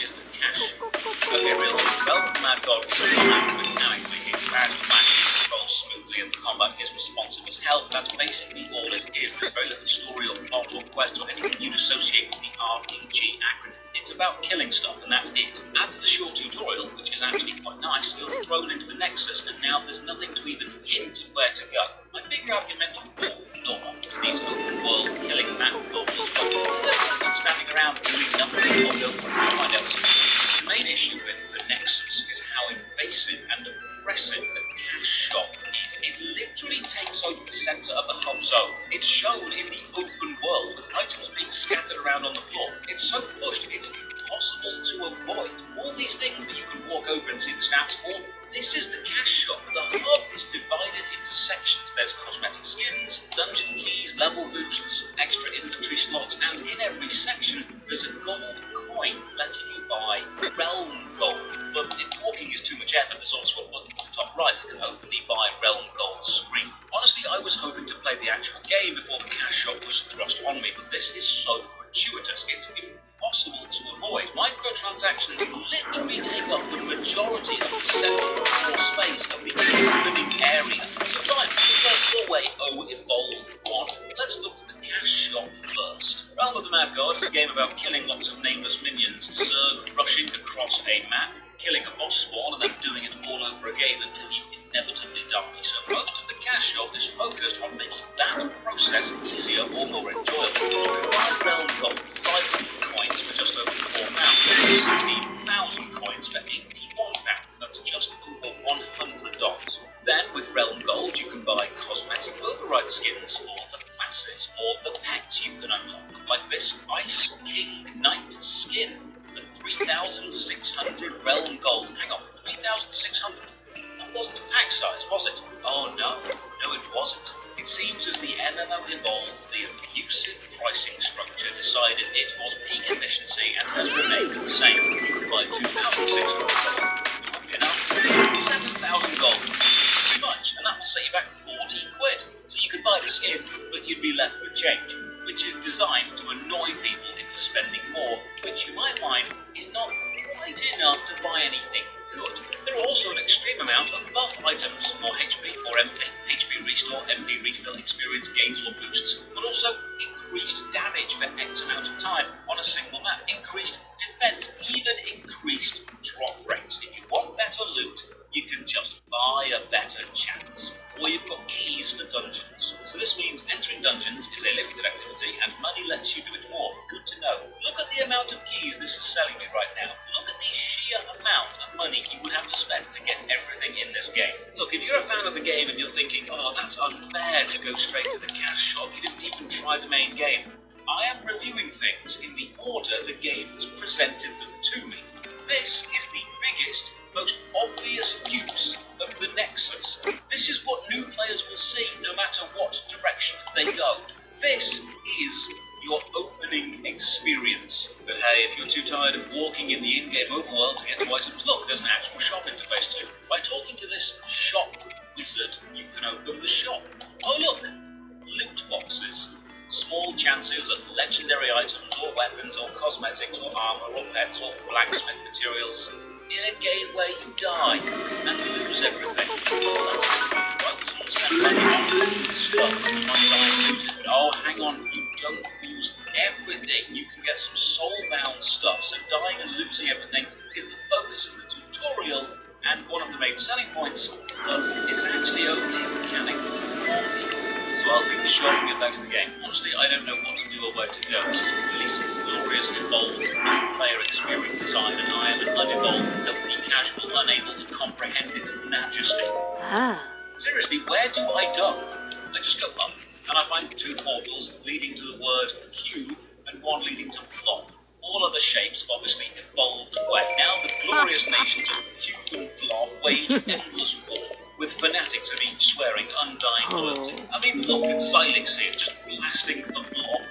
is the cash. Okay, really, Realm of Mad-God is alive mechanically. It's fast, flashy, controls smoothly, and the combat is responsive as hell. That's basically all it is. There's very little story or plot or quest or anything you'd associate with the RPG acronym. It's about killing stuff, and that's it. After the short tutorial, which is actually quite nice, you're thrown into the Nexus, and now there's nothing to even hint at where to go. I figure out your mental wall, not often these open-world killing map novels, but everyone's standing around doing nothing or go and find out something. The main issue with the Nexus is how invasive and oppressive the cash shop is. It literally takes over the center of the hub zone. It's shown in the open world with items being scattered around on the floor. It's so pushed, it's impossible to avoid. All these things that you can walk over and see the stats for, this is the cash shop. The hub is divided into sections. There's cosmetic skins, dungeon keys, level boosts, extra inventory slots, and in every section there's a gold coin letting you buy Realm Gold. But if walking is too much effort, there's also a button at the top right that can open the Buy Realm Gold screen. Honestly, I was hoping to play the actual game before the cash shop was thrust on me, but this is so gratuitous. It's impossible to avoid. Microtransactions literally take up the majority of the central floor space of the living area. So fine, your way, evolve on. Let's look at the cash shop first. Realm of the Mad-God is a game about killing lots of nameless minions, Zerg rushing across a map, killing a boss spawn, and then doing it all over again until you inevitably die. So most of the cash shop is focused on making that process easier or more enjoyable. You can buy Realm Gold, 500 coins for just over £4, 16,000 coins for £81. That's just over $100. Then, with Realm Gold, you can buy cosmetic override skins for the classes or the pets you can unlock, like this Ice King Knight skin for 3,600 Realm Gold. Hang on, 3,600? That wasn't a pack size, was it? Oh no, it wasn't. It seems as the MMO evolved, the abusive pricing structure decided it was peak efficiency and has remained the same. You can buy 2,600 gold. Enough? 7,000 gold. Too much, and that will set you back 40 quid. So you could buy the skin, but you'd be left with change, which is designed to annoy people into spending more, which you might find is not quite enough to buy anything good. There are also an extreme amount of buff items, more HP, more MP, HP restore, MP refill, experience gains or boosts, but also increased damage for X amount of time on a single map, increased defense, even increased drop rates. If you want better loot, you can just buy a better chance. Or you've got keys for dungeons. So this means entering dungeons is a limited activity and money lets you do it more. Good to know. Look at the amount of keys this is selling me right now. Look at the sheer amount of money you would have to spend to get everything in this game. Look, if you're a fan of the game and you're thinking, oh, that's unfair to go straight to the cash shop, you didn't even try the main game. I am reviewing things in the order the game has presented them to me. This is the biggest, most obvious use of the Nexus. This is what new players will see no matter what direction they go. This is your opening experience. But hey, if you're too tired of walking in the in-game overworld to get to items, look, there's an actual shop interface too. By talking to this shop wizard, you can open the shop. Oh look, loot boxes. Small chances at legendary items or weapons or cosmetics or armor or pets or blacksmith materials. In a game where you die and lose everything. Well, that's good. Well, someone spent money on stuff and you might die and lose it. But oh, hang on, you don't lose everything. You can get some soul-bound stuff. So dying and losing everything is the focus of the tutorial and one of the main selling points. But it's actually only a mechanic for me. So I'll leave the shop and get back to the game. Honestly, I don't know what to do or where to go. This is the least glorious, evolved player experience design, and I am an unevolved, filthy casual, unable to comprehend its majesty. Seriously, where do I go? I just go up, and I find 2 portals leading to the word cube, and 1 leading to blob. All other shapes have obviously evolved away. Now the glorious nations of cube and blob wage endless war, with fanatics of each swearing undying loyalty. I mean, look at Xylix here, just blasting the blob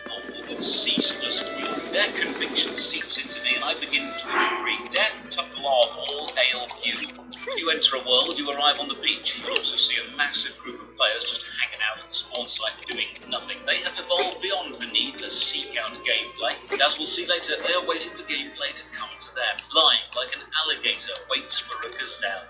with ceaseless fury. Their conviction seeps into me, and I begin to agree. Death to blob, all hail cube. You enter a world, you arrive on the beach. You'll also see a massive group of players just hanging out at the spawn site doing nothing. They have evolved beyond the need to seek out gameplay. And as we'll see later, they are waiting for gameplay to come to them, lying like an alligator waits for a gazelle.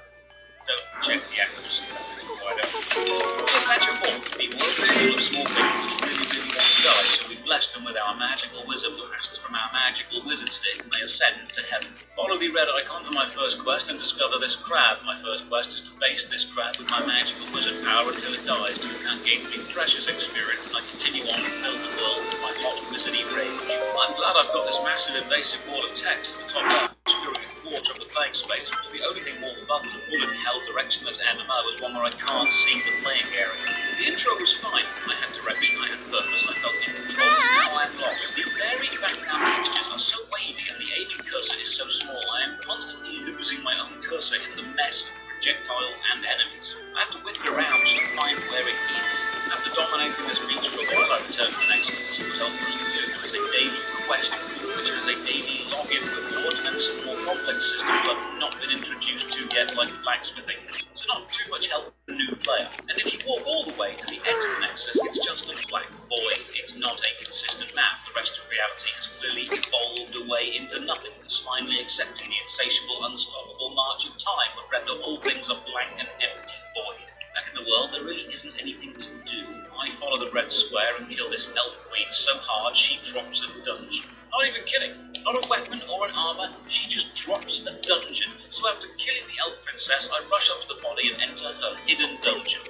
Don't check the accuracy of that before I don't. We'll patch a ball for people who are full of small things which really want to die, so we bless them with our magical wizard blasts from our magical wizard stick, and they ascend to heaven. Follow the red icon to my first quest and discover this crab. My first quest is to base this crab with my magical wizard power until it dies. Doing that gains me precious experience, and I continue on to fill the world with my hot wizardy rage. I'm glad I've got this massive invasive wall of text at the top left, obscuring a quarter of the playing space, because the only thing more fun than a bullet hell directionless MMO is one where I can't see the playing area. The intro was fine. I had direction, I had purpose, I felt in control. Now I'm lost. The varied background textures are so wavy and the aiming cursor is so small, I am constantly losing my own cursor in the mess of projectiles and enemies. I have to whip it around just to find where it is. After dominating this beach for a while, I return to the Nexus and see what else there is to do. There is a daily quest which has a daily login reward and then some more complex systems I've not been introduced to yet, like blacksmithing. So not too much help for a new player. And if you walk all the way to the edge of the Nexus, it's just a black void. It's not a consistent map. The rest of reality has clearly evolved away into nothingness, finally accepting the insatiable, unstoppable march of time would render all things a blank and empty void. Back in the world, there really isn't anything to do. I follow the red square and kill this elf queen so hard she drops a dungeon. Not even kidding. Not a weapon or an armor, she just drops a dungeon. So after killing the elf princess, I rush up to the body and enter her hidden dungeon.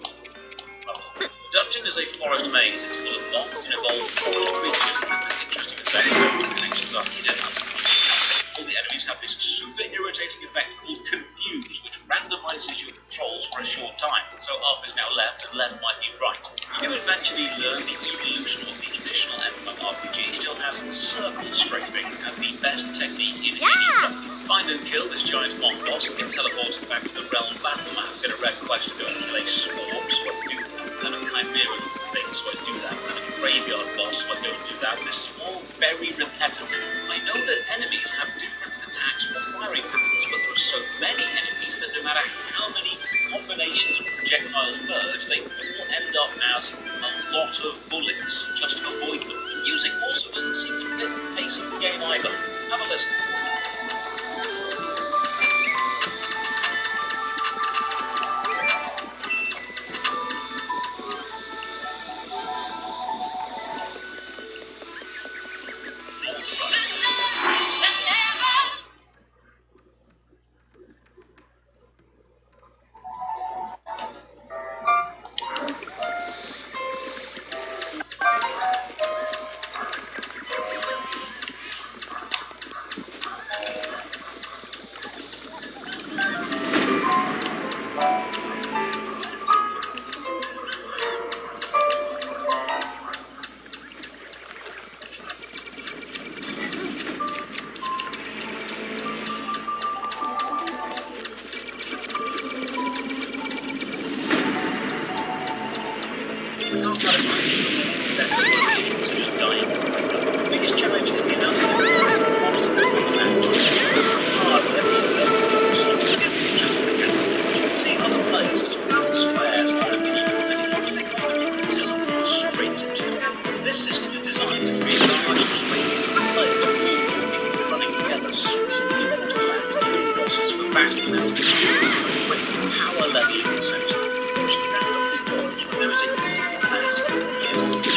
The dungeon is a forest maze. It's full of moths and evolved forest creatures and has an interesting effect where the connections are hidden under all the enemies have this super irritating effect called Confuse, which randomizes your controls for a short time. So up is now left and left might be right. You do eventually learn the evolution of the traditional MMORPG still has circle strafing as the best technique in any fight. Find and kill this giant moth boss and get teleported back to the realm battle map. Get a red quest to go and kill a spore, so I do that. Then a chimera thing, so I do that. Then a graveyard boss, so I don't do that. This is all very repetitive. I know that enemies have different attacks or firing patterns, but there are so many enemies that no matter how many combinations of projectiles merge, they all end up as a lot of bullets. Just avoid them. The music also doesn't seem to fit the pace of the game either. Have a listen. That's what it is, just dying. The biggest challenge is the amount of evidence and quantity of the match. It's hard with every so it isn't just a mechanic. You can see other players as round squares on a mini, and if you click on them, you can teleport straight to them. This system is designed to create a large train to the players moving, running together, sweeping into land, killing bosses for vast amounts of quick power leveling essentially. Watching that lovely dodge when there is a critical mass of players to do much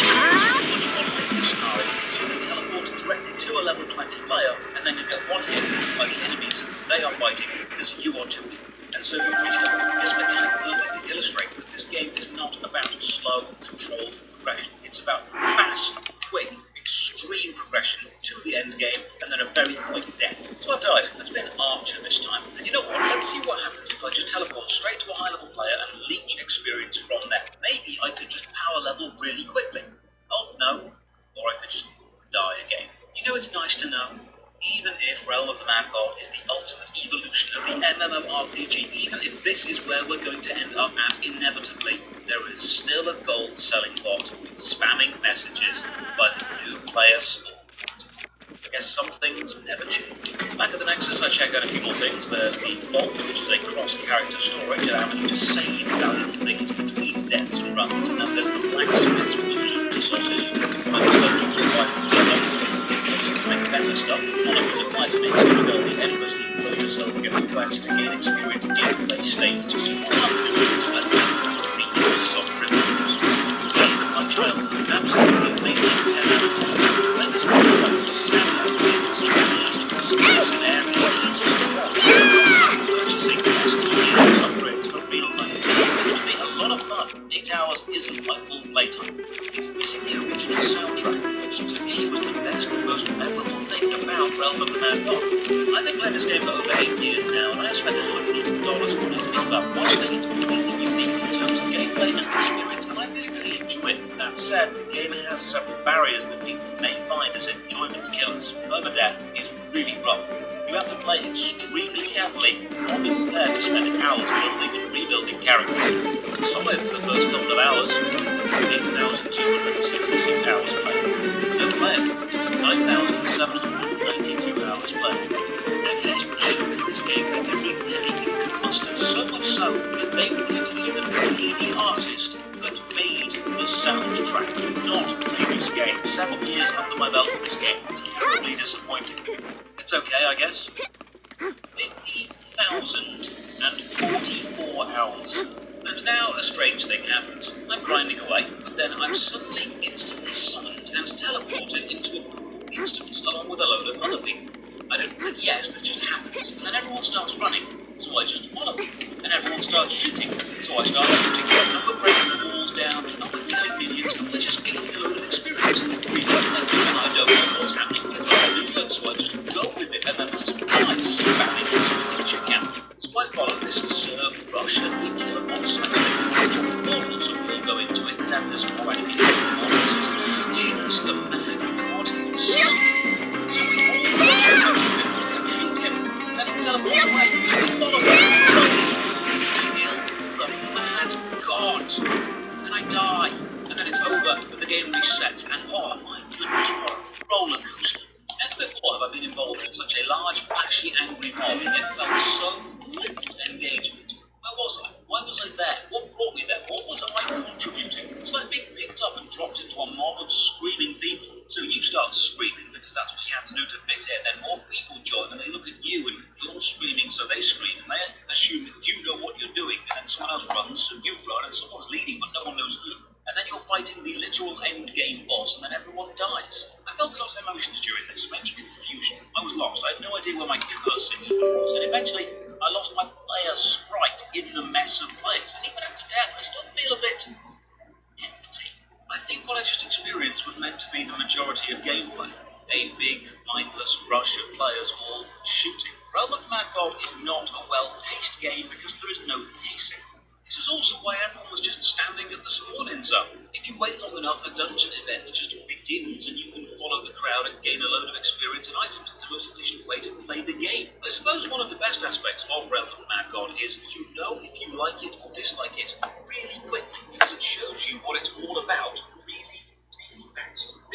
more like this scenario, so you teleport directly to a level 20 player, and then you get one hit by the enemies they are fighting as you are doing. And so you restart. This mechanic perfectly illustrates that this game is not about slow, controlled progression. It's about fast, quick, extreme progression to the end game, and then a very quick death. So I've died. Let's be an archer this time. And you know what? Let's see what happens if I just teleport straight to a high-level player and leech experience from them. Maybe I could just power level really quickly. Oh, no. Or I could just die again. You know, it's nice to know. Even if Realm of the Mad God is the ultimate evolution of the MMORPG, even if this is where we're going to end up at inevitably, there is still a gold selling bot spamming messages by the new player spawn. I guess some things never change. Back at the Nexus, I checked out a few more things. There's the Vault, which is a cross-character storage allowing you to save valuable things between deaths and runs. And then there's the Blacksmiths, which uses resources you can find potions and weapons to make better stuff. One of these applies to make so you build the endless deep throw yourself against the quest to gain experience in gameplay state to see what opportunities like soft reviews. My childhood, absolutely amazing 10 out of 10. When this program was set out in some space and air is easily purchasing STD upgrades for real money. It would be a lot of fun. 8 hours isn't like full playtime. It's missing the original soundtrack, which to me was the best and most memorable thing about Realm of the Mad God. I've been playing this game for over 8 years now, and I spent $100 on it. It's about mostly it's completely unique in terms of gameplay and experience, and I really enjoy it. That said, the game has several barriers that people may find as enjoyment killers. Permadeath is really rough. You have to play extremely carefully, or be prepared to spend hours building and rebuilding characters. Solid for the first couple of hours, 8,266 hours played. Don't play it, 9,792 hours played. There is chunk in this game that every penny you can muster, so much so that they wanted to even pay the artist that made the soundtrack, not previous game. 7 years under my belt with this game, terribly disappointing. It's okay, I guess. 50,044 hours. And now a strange thing happens. I'm grinding away, but then I'm suddenly instantly summoned and teleported into a instance along with a load of other people. I don't click yes, that just happens, and then everyone starts running, so I just follow. And everyone starts shooting, so I start shooting. And we're breaking the walls down, and we're killing minions, and we're just getting a load of experience. Really, and I don't know what's happening, but it's really good, so I just go with it, and then there's some guys spamming into the picture camp. So I follow this Serb rush, and we kill a boss. And then portals will go into it, and then there's quite a few performances. Here's the Mad God himself. So we all out of him and shoot him, then he teleports away, so we follow him. Kill the Mad God. Then I die, and then it's over, but the game resets, and oh my goodness, what a roller coaster. Never before have I been involved in such a large, flashy, angry mob, and yet felt so little engagement. Where was I? Why was I there? What brought me there? What was I contributing? It's like being picked up and dropped into a mob of screaming people. So you start screaming because that's what you have to do to fit in. Then more people join and they look at you and you're screaming, so they scream and they assume that you know what you're doing. And then someone else runs, so you run, and someone's leading, but no one knows who. And then you're fighting the literal end game boss, and then everyone dies. I felt a lot of emotions during this, mainly confusion. I was lost. I had no idea where my cursor even was, and eventually I lost my player sprite in the mess of players. And even after death, I still feel a bit empty. I think what I just experienced was meant to be the majority of gameplay. A big, mindless rush of players all shooting. Realm of the Mad God is not a well-paced game because there is no pacing. This is also why everyone was just standing at the spawn-in zone. If you wait long enough, a dungeon event just begins and you can follow the crowd and gain a load of experience and items. It's the most efficient way to play the game. I suppose one of the best aspects of Realm of the Mad God is you know if you like it or dislike it really quickly because it shows you what it's all about really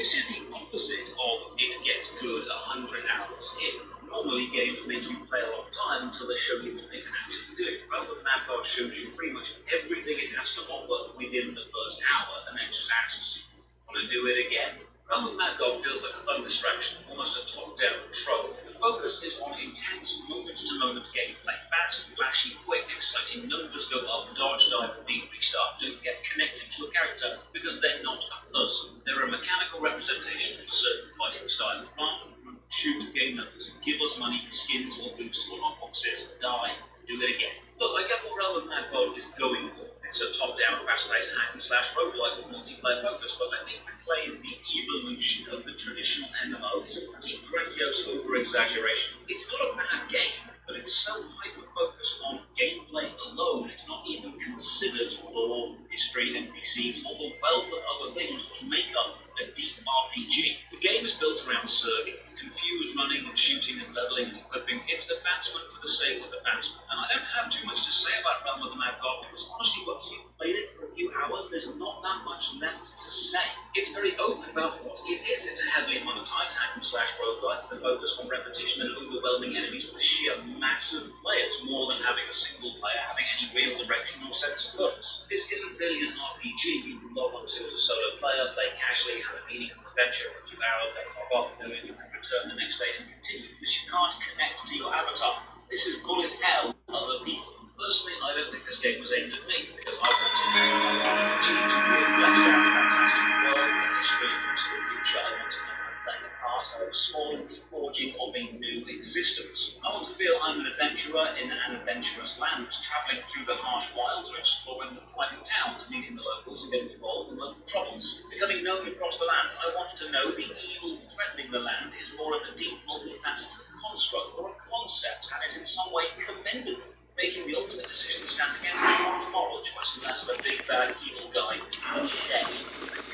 This is the opposite of it gets good 100 hours in. Normally games make you play a long time until they show you what they can actually do. Realm of the Mad God shows you pretty much everything it has to offer within the first hour and then just asks you, want to do it again? Realm of the Mad God feels like a fun distraction, almost a top-down control. The focus is on intense moment-to-moment gameplay. Fast, flashy, quick, exciting, numbers go up, dodge, dive, beat, restart. Don't get connected to a character because they're not a person. They're a mechanical representation of a certain fighting style. Run, shoot, gain numbers, give us money for skins or boosts or lockboxes, die, do it again. Look, I get what Realm of the Mad God is going for. It's a top-down, fast-paced hack-and-slash roguelike with multiplayer focus, but I think the claim the evolution of the traditional MMO is a pretty grandiose over-exaggeration. It's not a bad game, but it's so hyper-focused on gameplay alone, it's not even considered lore, history, NPCs, or the wealth of other things which make up a deep RPG. The game is built around serving, confused running and shooting and leveling and equipping. It's advancement for the sake of advancement. And I don't have too much to say about Realm of the Mad God because honestly, once you've played it for a few hours, there's not that much left to say. It's very open about what it is. It's a heavily monetized hack-and-slash roguelike with a focus on repetition and overwhelming enemies with a sheer massive players, more than having a single player having any real direction or sense of purpose. This isn't really an RPG you can log onto as a solo player, play casually, have a meaningful adventure for a few hours, then log off, and then you can return the next day and continue because you can't connect to your avatar. This is bullet hell other people. Personally, I don't think this game was aimed at me because I want to know my RPG to be a fleshed out, fantastic world with history and also the future. I want to know I'm playing a part of a small forging of a new existence. I want to feel I'm an adventurer in an adventurous land, travelling through the harsh wilds or exploring the thriving towns, meeting the locals and getting involved in local troubles. Becoming known across the land, I want to know the evil threatening the land is more of a deep, multifaceted construct or a concept and is in some way commendable. Making the ultimate decision to stand against the moral choice and less of a big bad evil guy cliche.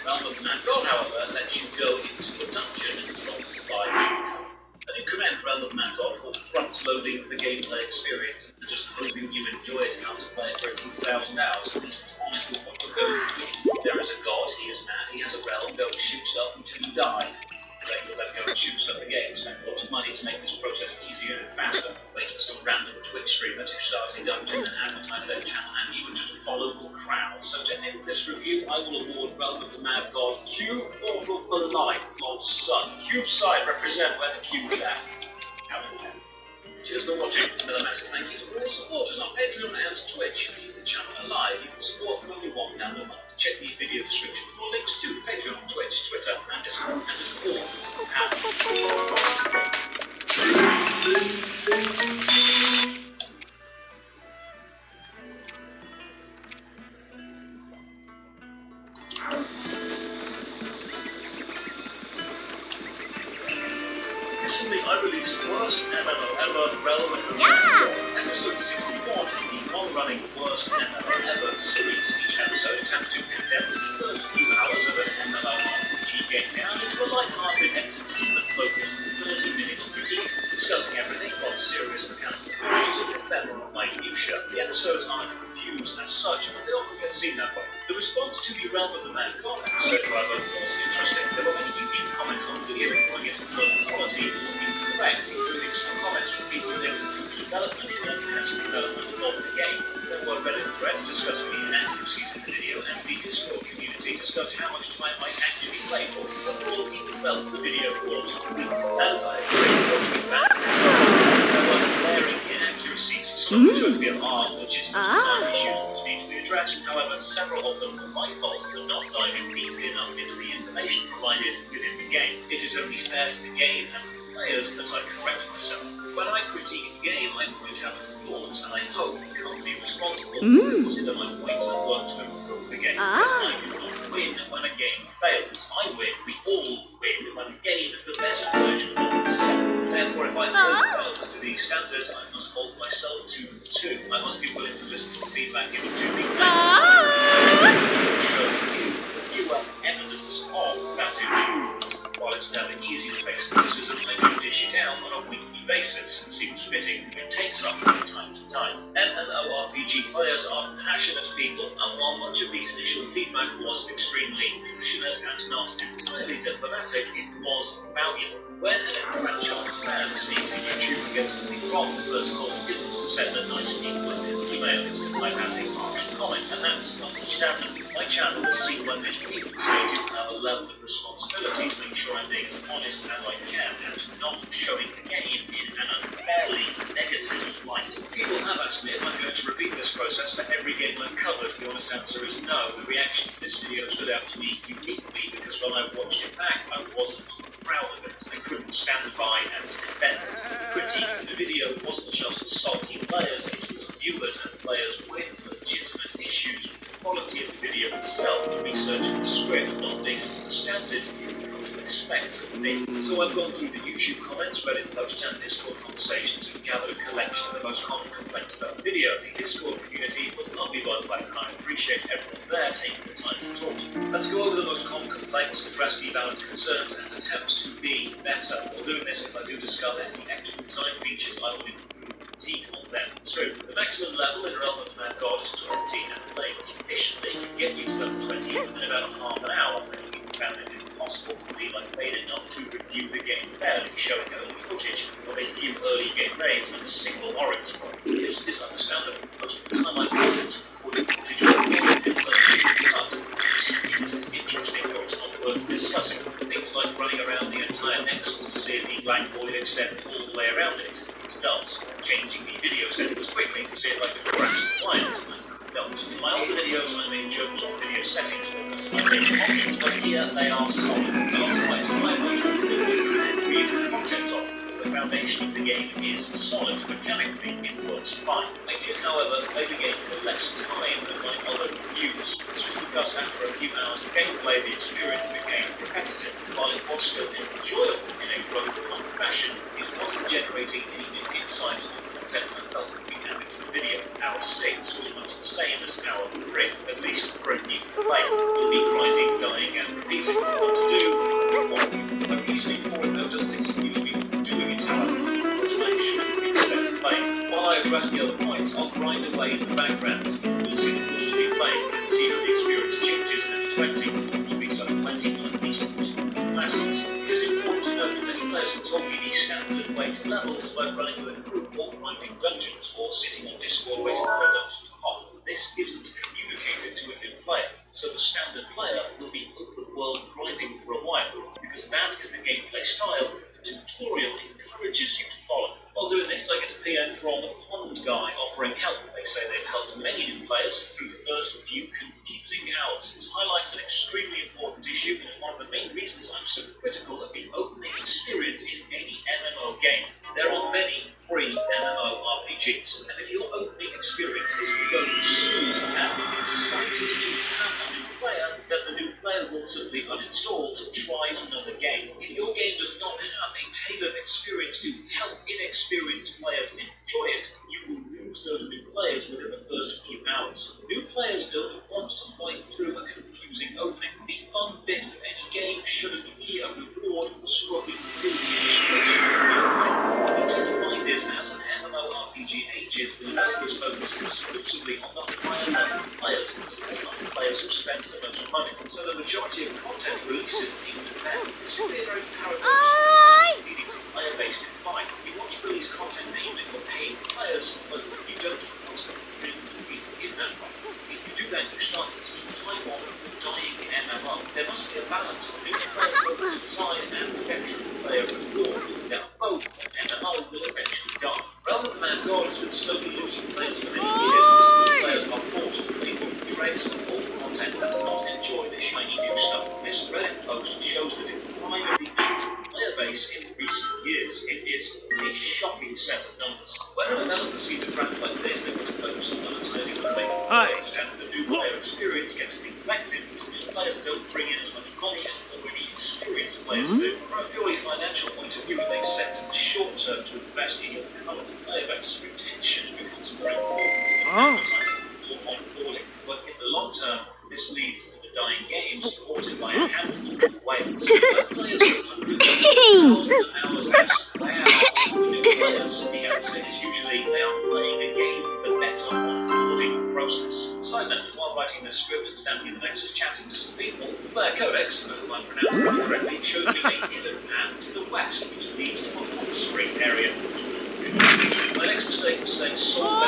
Realm of the Mad God, however, lets you go into a dungeon and drop by code. I do commend Realm of the Mad God for front-loading the gameplay experience and just hoping you enjoy it enough to play it for a few thousand hours. At least it's honest with what you're going to get. There is a god, he is mad, he has a realm, go and shoot stuff until you die. Then you'll then go and shoot stuff again, spend a lot of money to make this process easier and faster. Wait for some random Twitch streamer to start a dungeon and advertise their channel, and you would just follow the crowd. So to end this review, I will award Realm of the Mad God Cube Orville Belike, Lord's son. Cube side represent where the cube's at. Out of 10. Cheers for watching. Another massive thank you to all the supporters on Patreon and Twitch. If you keep the channel alive, you can support from only £1 a month. Check the video description for links to Patreon, Twitch, Twitter, and Discord. And as recently I released Worst MMO Ever Realm of the Mad God, episode 61 in the long-running Worst MMO Ever series. Each episode attempts to condense the first few hours of an MMORPG game down into a light-hearted, entertainment-focused 30-minute critique, discussing everything from serious mechanical theories to ephemeral minutiae. The episodes aren't reviews as such, but they often get seen that way. The response to the Realm of the Mad God episode, however, was interesting. There were many YouTube comments on the video calling it low quality or incorrect, including some comments from people linked to the development or past development of the game. There were Reddit threads discussing the inaccuracies in the video, and the Discord community discussed how much time I actually played for. Overall, people felt the video was weak, and I agree with watching back. There were glaring inaccuracies, some of which I feel are legitimate design issues which need to be addressed. However, several of them were my fault for not diving deeply enough into the information provided within the game. It is only fair to the game and the players that I correct myself. When I critique the game, I point out the flaws, and I hope the company responsible will consider my points and work to improve the game. Because I do not win when a game fails. I win, we all win, when a game is the best version of itself. Therefore, if I hold fails to these standards, I must hold myself to them too. I must be willing to listen to the feedback given to me and show you the viewer evidence of that improvement. while it's never easy to face criticism, I do dish it out on a weekly basis. It seems fitting. It takes up from time to time. MMORPG players are passionate people, and while much of the initial feedback was extremely passionate and not entirely diplomatic, it was valuable. When an enfranchised fan sees a YouTuber get something wrong, the first thought isn't to send a nice neat-worded email, it's to type out a harsh comment, and that's understandable. My channel has seen when many people, so I do have a level of responsibility to make sure I'm being as honest as I can and not showing the game in an unfairly negative light. People have asked me if I'm going to repeat this process for every game I've covered. The honest answer is no. The reaction to this video stood out to me uniquely because when I watched it back, I wasn't proud of it. I couldn't stand by and defend it. The critique of the video wasn't just salty players, it was viewers and players with legitimate issues with the quality of the video itself, researching the script, not being up to the standard you've come to expect of me. So I've gone through the YouTube comments, Reddit posts and Discord conversations and gathered a collection of the most common complaints about the video. The Discord community was lovely by the way, and I appreciate everyone there taking the time to talk to me. Let's go over the most common complaints, address the valid concerns, and attempt to be better. While doing this, if I do discover any extra design features, I will improve the critique on them. True. The maximum level in Realm of the Mad God is 20, and playing efficiently can get you to level 20 within about half an hour. Many people found it impossible to believe I played enough to review the game fairly, showing early footage of a few early game raids and a single orange scroll. This is understandable. Most of the time I put it recording footage of the game, it's interesting or it's not worth discussing. Things like running around the entire Nexus to see if the blank void extends all the way around it. It does. Changing the video settings quickly to see if I can crash the client. Don't. In my older videos, I made jokes on video settings or customization options, but here they are solid. A lot of my time I try to create content on, because the foundation of the game is solid. Mechanically, it works fine. I did, however, play the game for less time than my other reviews. This was because after a few hours of gameplay, the experience became repetitive. While it was still enjoyable in a growth-like fashion, it wasn't generating any new insights or content I felt could be added to the video. Hour 6 was much the same as Hour 3, at least for a new player. You'll be grinding, dying, and repeating what to do, watch. My reasoning for it, though, doesn't excuse me from doing it, however, but I should expect playing. While I address the other points, I'll grind away in the background. You'll see the footage of me playing and see how the experience changes at 20, to be level 20 on at least 2 classes. It is important to note that many players have told me the standard weight levels by running with a group or grinding dungeons or sitting on Discord waiting for a dungeon to hop. This isn't communicated to a new player, so the standard player will be open world grinding for a while, because that is the gameplay style the tutorial encourages you to follow. While doing this, I get a PM from Pond Guy offering help. They say they've helped many new players through the first few confusing hours. This highlights an extremely important issue and is one of the main reasons I'm so critical of the opening experience in any MMO game. There are many free MMORPGs, and if your opening experience is going smooth and excited to have a new player, then the new player will simply uninstall and try another game. If your game does not have a tailored experience to help inexperienced players enjoy it, you will lose those new players within the first few hours. New players don't want to fight through a confusing opening. The fun bit of any game shouldn't be a reward for struggling through the initiation of gameplay. What you tend to find is, as an MMORPG ages, the developers focus exclusively on the higher level players, because they are the players who spend the most money. So the majority of content releases aimed at them. This can be a very paradoxical leading to player-based decline. You want to release content aimed at your paying players, but you don't want to really in that way. If you do that, you start taking time off of the dying MMO. There must be a balance of new player-focused design and veteran player reward. Now, both MMO will eventually die. Realm of the Mad God has been slowly losing players for many years because new players are forced to play through the dregs of old content and not enjoy the shiny new stuff. This Reddit post shows the decline of the active player base in recent years. It is a shocking set of numbers. When a developer sees a brand like this, they want to focus on monetizing the playing players, and the new player experience gets neglected because new players don't bring in as much money as already experienced players do. From a purely financial point of view, it makes sense in the short term to invest in your current player base. Retention becomes very important in advertising or onboarding, but in the long term, this leads to the dying game supported by a handful of whales. When players Player Codex, if I pronounced it correctly, showed me a hidden path to the west, which leads to a hot spring area. My next mistake was saying soul-bound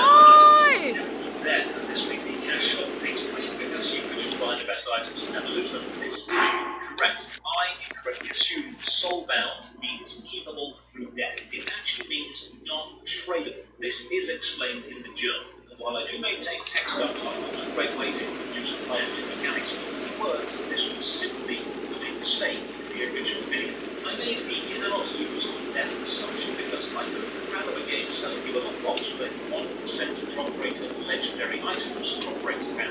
items. Then, this made the cash shop pays money because you could just buy the best items and never lose them. This is incorrect. I incorrectly assumed soul-bound means keepable through death. It actually means non-tradable. This is explained in the journal. And while I do maintain text dumps are not a great way to introduce a player to mechanics or keywords, this was simply a mistake in the original video. I made the cannot lose on death assumption because I could rather a game selling you a box with 1% drop rate of legendary items, drop rate and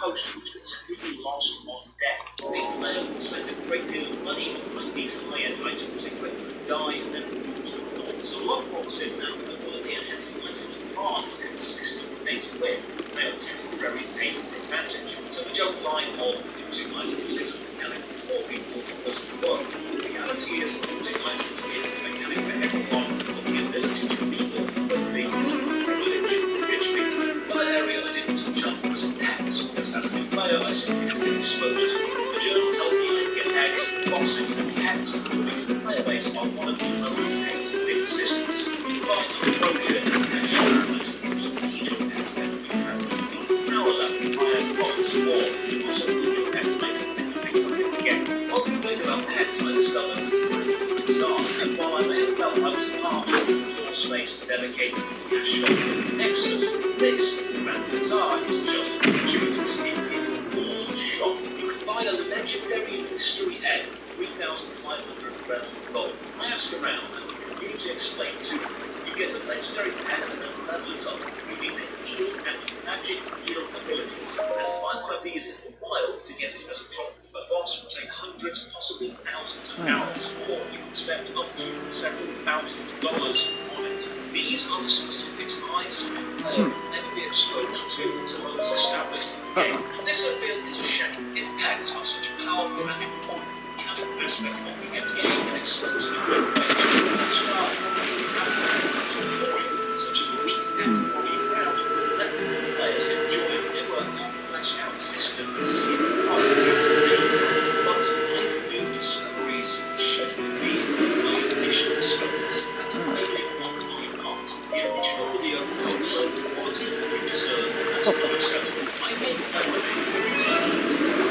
post, which could simply be lost on death. A player would spend a great deal of money to find these high-end items, a great deal die and then lose them all. So lot boxes and ability enhancing items aren't consistent ways to win. They are temporary painful advantage. So the joke line of using items is a mechanic for people because of the work. The reality is using items is a mechanic for everyone, but the ability to be more quickly is a privilege for rich people. Another area I didn't touch on was pets. Because as a new player, I simply have been exposed to the journal tells me I can get eggs, bosses, and pets, moving to the player base on one of the most paid big systems. You buy a brochure and cash shipment to use each of the pet has a power level, higher costs, or you also need your pet later than you think I can get. While Googling about pets, I discovered the bizarre, and while I may have felt I was part of the floor space dedicated to the cash shop Nexus, this Grand Bazaar is just gratuitous. It is a full shop. You can buy a legendary mystery egg, 3,500 realm gold. I asked around and the community explained to me, you get a legendary pet and then level it up. You need the heal and magic heal abilities. And to find one of these in the wild to get it as a drop from a boss would take hundreds, possibly thousands of hours, or you can spend up to several $1,000 on it. These are the specifics I, as a new player, will never be exposed to until I was established in the game. And this I feel is a shame. If pets are such a powerful and important mechanic aspect of the end game and exposed in a good way to start tutorial, such as a week and body round, let the players enjoy a newer, more fleshed out system and see it part of its name. But like new discoveries should be my initial discoveries. That's a failing on my part. The original video will below the quality you deserve. That's not acceptable. I made my living with TV,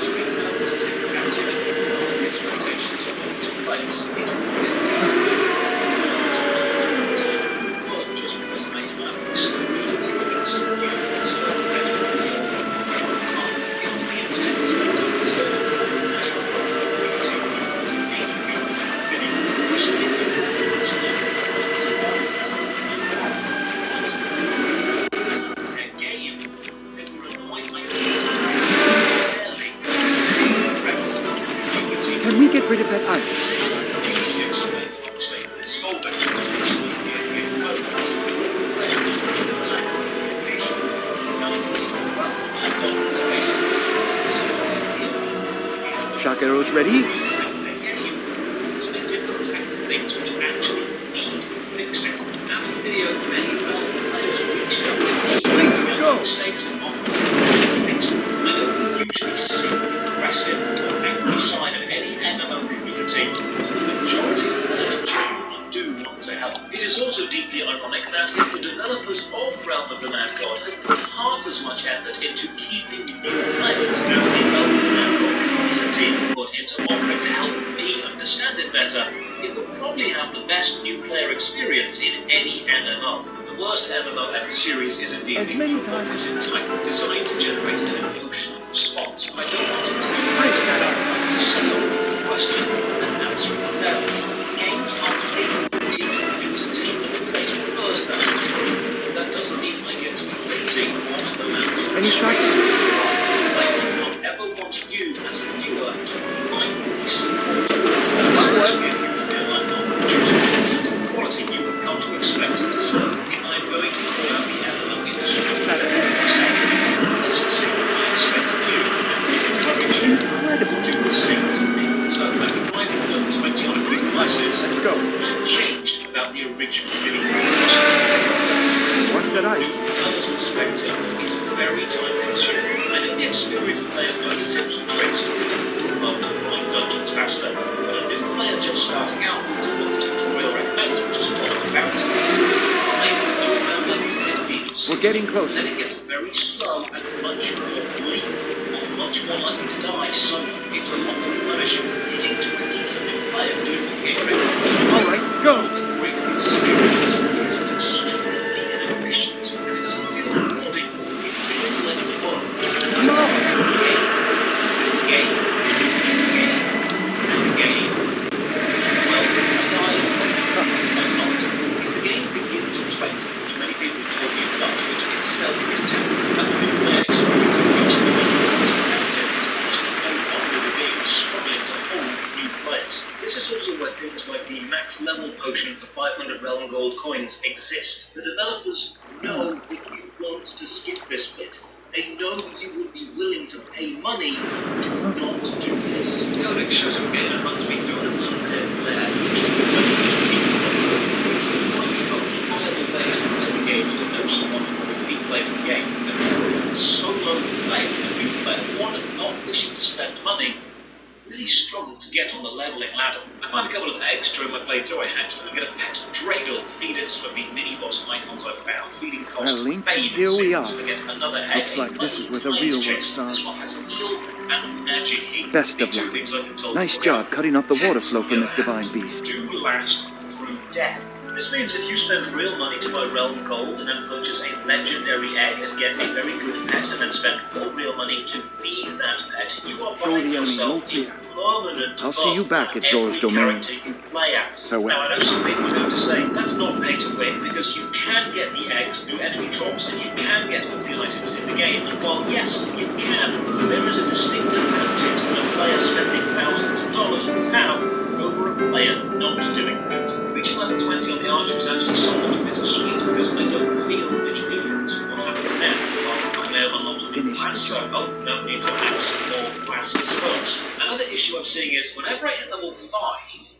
streaming out to take advantage of the expectations of what took place. It will get but just because I am exposed to things, you deserve better than me. Time, it will be intense, but I deserve natural community to meet viewers in the video, especially if you Can we get rid of that ice? Shock arrows ready? Things which actually need fixing. After the video, many players reached out to me mistakes and fixing. I don't usually see the aggressive or angry side of any MMO community, but the majority of players genuinely do want to help. It is also deeply ironic that if the developers of Realm of the Mad God had put half as much effort into keeping new players as the Realm of the Mad God community put into offering to help me understand it better, it would probably have the best new player experience in any MMO. The worst MMO ever series is indeed the provocative title designed to generate an emotional response, but I don't want it to be to set up a question and answer it there. Games are capable of entertainment based first, that's true, but that doesn't mean I get to be lazy on the language. Any shots? I do not ever want you as a viewer to blindly support, especially if you feel I'm not producing content of the quality you have come to expect and deserve. If I'm going to call out the MMO industry, That's it. licensing, I expect you and encourage you to do the same to me. So after driving to level 20 on a few devices, Let's go. I'm changed about the original video. What's that ice? Another's perspective is very time consuming, and if the experienced player knows tips and tricks, getting closer. Then it gets very slow and much more lethal, or much more likely to die solo. It's a lot more punishing. Hitting 20 as a new player doing the game record. Alright, go! A great experience because it's extremely inefficient and it doesn't feel rewarding. It feels like work. Come on! Game. Well, I died. I'm not. If the game begins at 20, which many people have told me it does, which itself is terrible, and the new player experience of reaching 20 is competitive, it's almost no longer the game struggling to hold new players. This is also where things like the max level potion for 500 realm gold coins exist. The developers know that you want to skip this bit. They know you would be willing to pay money to not do this. Codex shows up again and runs me through an undead lair, which to be 2018. It's one of the only viable ways to play the game is to know someone who will be playing the game. A true solo play, a new player, one not wishing to spend money, really struggle to get on the leveling ladder. I find a couple of eggs during my playthrough. I hatch them and get a pet Dreidel, feed it some of the mini-boss icons I've found. Feeding costs Well, Link, fade here we are. to get another egg. Looks like this is where the real work starts. This one has eel and magic heat. Best of The two luck. things I've been told Nice to job look out cutting off the for. water Pets, flow on from the this other divine hand, beast. do last through death. This means if you spend real money to buy realm gold and then purchase a legendary egg and get a very good pet and then spend more real money to feed that pet, you are Show buying the enemy yourself no fear. a permanent I'll see you buff back on at Zor's every domain. character you play as. Farewell. Now I know some people are going to say that's not pay to win because you can get the eggs through enemy drops and you can get all the items in the game. And while yes, you can, there is a distinct advantage in a player spending thousands of dollars without over a player not doing that. Reaching level 20 on the Archer is actually somewhat bittersweet because I don't feel any different. What happens now? Well, I may have unlocked a new Finish class, the so no need to add some more classes first. Another issue I'm seeing is whenever I hit level 5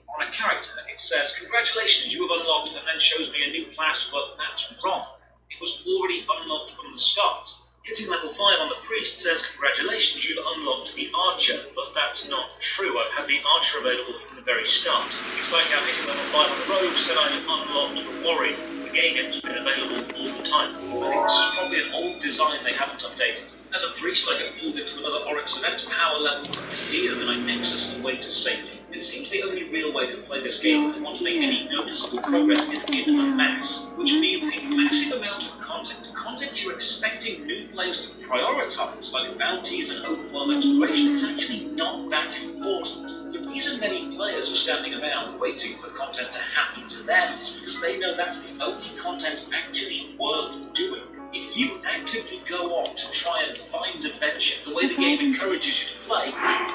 on a character, it says, congratulations, you have unlocked, and then shows me a new class, but that's wrong. It was already unlocked from the start. Hitting level 5 on the priest says, congratulations, you've unlocked the archer, but that's not true. I've had the archer available from the very start. It's like how hitting level 5 on the rogue said I'd unlocked the warrior. Again, it's been available all the time. I think this is probably an old design they haven't updated. As a priest, I get pulled into another Oryx event, power level to fear, then I nexus away to safety. It seems the only real way to play this game if I want to make any noticeable progress is in a mass, which means a massive amount of content you're expecting new players to prioritize, like bounties and open world exploration. It's actually not that important. The reason many players are standing around waiting for content to happen to them is because they know that's the only content actually worth doing. If you actively go off to try and find adventure the way the game encourages you to play,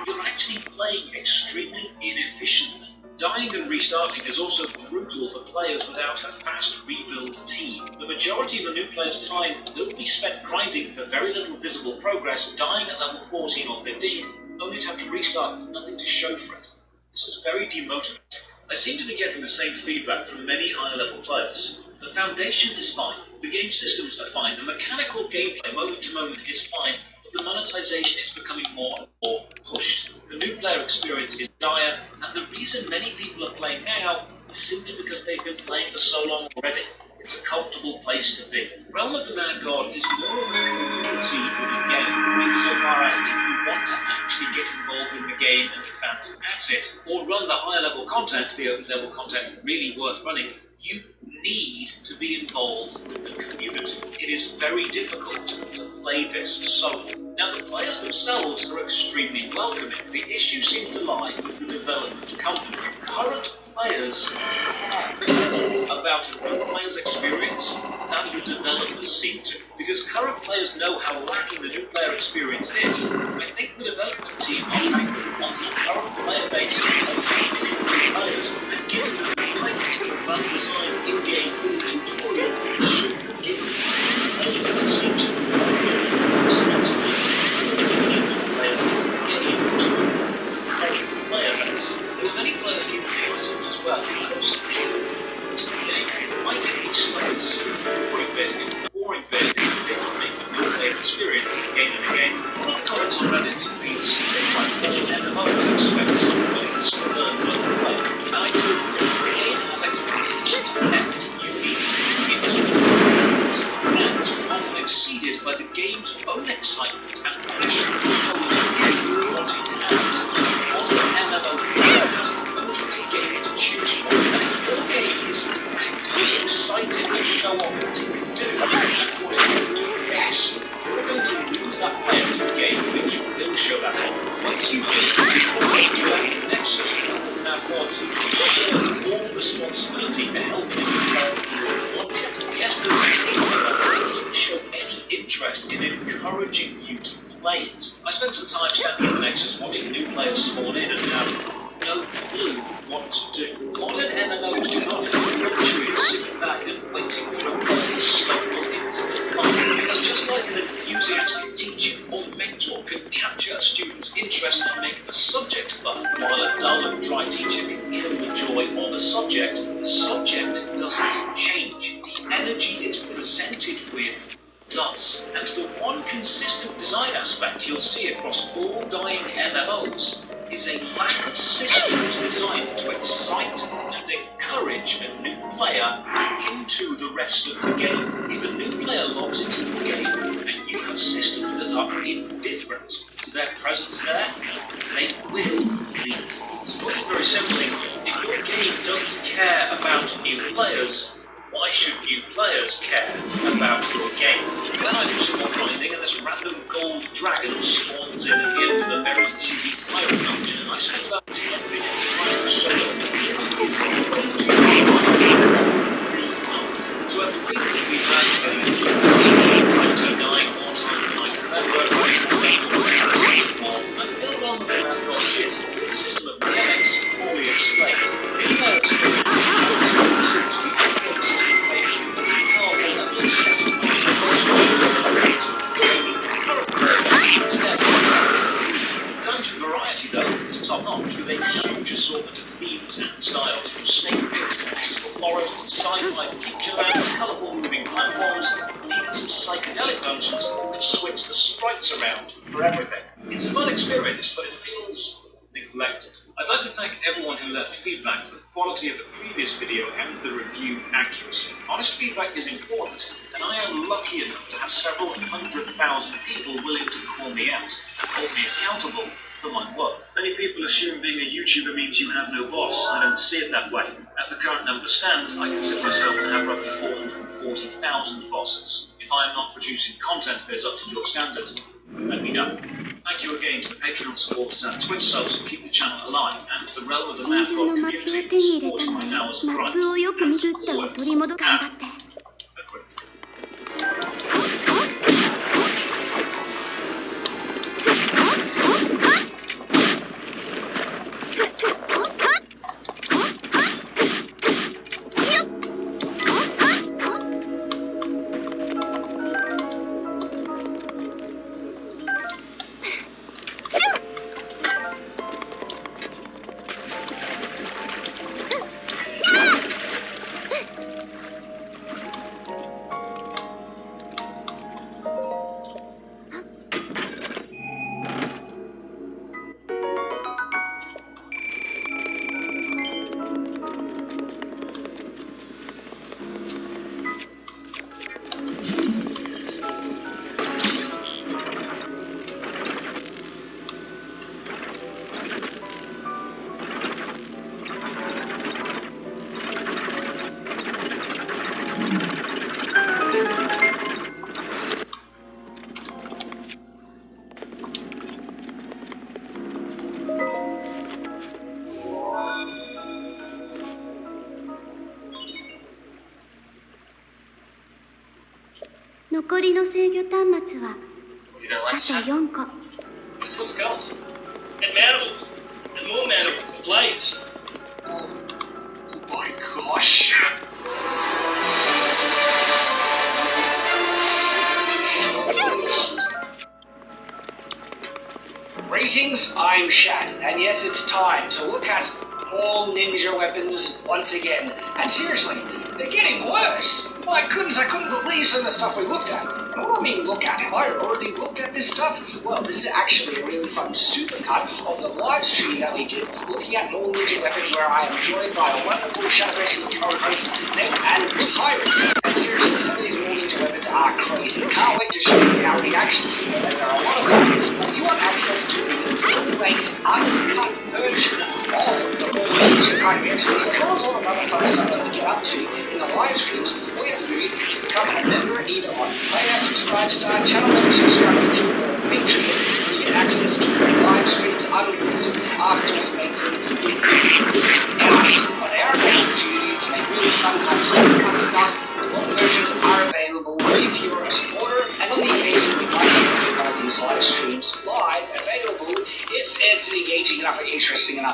you're actually playing extremely inefficiently. Dying and restarting is also brutal for players without a fast rebuild team. The majority of a new player's time will be spent grinding for very little visible progress, dying at level 14 or 15, only to have to restart with nothing to show for it. This is very demotivating. I seem to be getting the same feedback from many higher level players. The foundation is fine, the game systems are fine, the mechanical gameplay moment to moment is fine, but the monetization is becoming more and more pushed. The new player experience is dire, and the reason many people are playing now is simply because they've been playing for so long already. It's a comfortable place to be. Realm of the Mad God is more of a community than a game, insofar as if you want to actually get involved in the game and advance at it, or run the higher level content, the open level content really worth running, you need to be involved with the community. It is very difficult to play this solo. Now, the players themselves are extremely welcoming. The issue seems to lie with the development company. Current players care about a new player's experience than the developers seem to. Because current players know how lacking the new player experience is. I think the development team are banking on the current player base of 80 players and giving them a well-designed in-game tutorial should give them to seem to players into the game to current player base. There were many players giving me items as well, and also killed into the game. I get each slightest boring bit. If the boring bit is they don't make the new player experience again and again. One of the comments on Reddit reads, they might never to expect some players to learn how to play. And I do think the game has expectations and you need to get to and responsibility for helping you wanted. Yes, there was a team member who didn't show any interest in encouraging you to play it. I spent some time standing in the Nexus watching new players spawn in and have no clue what to do. Modern MMOs do not have the luxury of sitting back and waiting for a player to stumble into the fun. Because just like an enthusiastic teacher or mentor can capture a student's interest and make a subject fun, while a dull and dry teacher can kill the joy of a subject, the subject doesn't change. The energy it's presented with does. And the one consistent design aspect you'll see across all dying MMOs is a lack of systems designed to excite and encourage a new player into the rest of the game. If a new player logs into the game and you have systems that are indifferent to their presence there, they will leave. To put it very simply, if your game doesn't care about new players, why should new players care about your game? Then I do some more grinding and this random gold dragon spawns in at the end of a very easy pirate dungeon, and I spend about 10 minutes trying to solo. This is way too hard. So at the rate of these lads getting into it, dying more time than I can remember, I build on the way I've got this system of mechanics poorly explained. In their experience, Dungeon variety, though, is top-notch with a huge assortment of themes and styles, from snake pits to mystical forests, sci-fi feature lands, colourful moving platforms, and even some psychedelic dungeons which switch the sprites around for everything. It's a fun experience, but it feels neglected. I'd like to thank everyone who left feedback for the quality of the previous video and the review accuracy. Honest feedback is important, and I am lucky enough to have several 100,000 people willing to call me out, hold me accountable for my work. Many people assume being a YouTuber means you have no boss. I don't see it that way. As the current numbers stand, I consider myself to have roughly 440,000 bosses. If I am not producing content that is up to your standard, let me know. Thank you again to the Patreon supporters and Twitch subs who keep the channel alive, and to the realm of the Mad God community who supports my now as a grind. Always have a great day.残りの制御端末はあと4個。 It's got skulls. And mandibles. And more mandibles. And blades. Oh my gosh! Greetings, I'm Shad, and yes, it's time to look at all ninja weapons once again. And seriously, they're getting worse. My goodness, I couldn't believe some of the stuff we looked at. And what do I mean look at? Have I already looked at this stuff? Well, this is actually a really fun supercut of the live stream that we did, looking at more ninja weapons, where I am joined by a wonderful Shadow Wrestling co-host named Adam Tyrant. And seriously, some of these more ninja weapons are crazy. Can't wait to show you our reactions to them, and there are a lot of them. But if you want access to the full-length, uncut version of the more ninja kind of games, as well as all the other fun stuff that we get up to in the live streams, all you have to do is become a member either on Player, Subscribe Star, Channel Member, Subscribe, or Patreon. You get access to the live streams unlisted after we make them with videos. Now, what our opportunity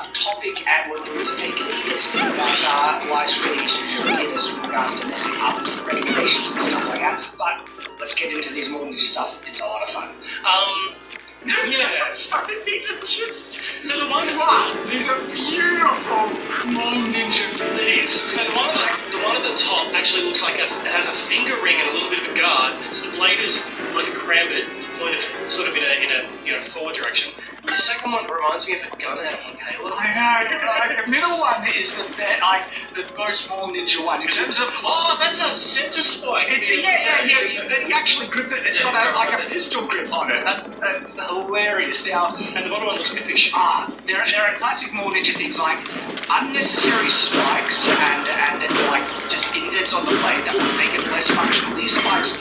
enough topic and we're going to take lead that live streams usually hit us with regards to messing up recommendations and stuff like that. But let's get into these more ninja stuff. It's a lot of fun. Yeah, sorry, these are just... So the ones these are beautiful small ninja blades. So the one at the top actually looks like it has a finger ring and a little bit of a guard. So the blade is like a cranbit, pointed sort of in a forward direction. The second one reminds me of a gun out of Halo. I know, the middle one is the most small ninja one. In terms of that's a center spike. Yeah. You actually grip it. It's got a pistol grip on it. That's hilarious. Now, and the bottom one looks like a fish. There are classic more ninja things like unnecessary spikes and like just indents on the blade that would make it less functional. These spikes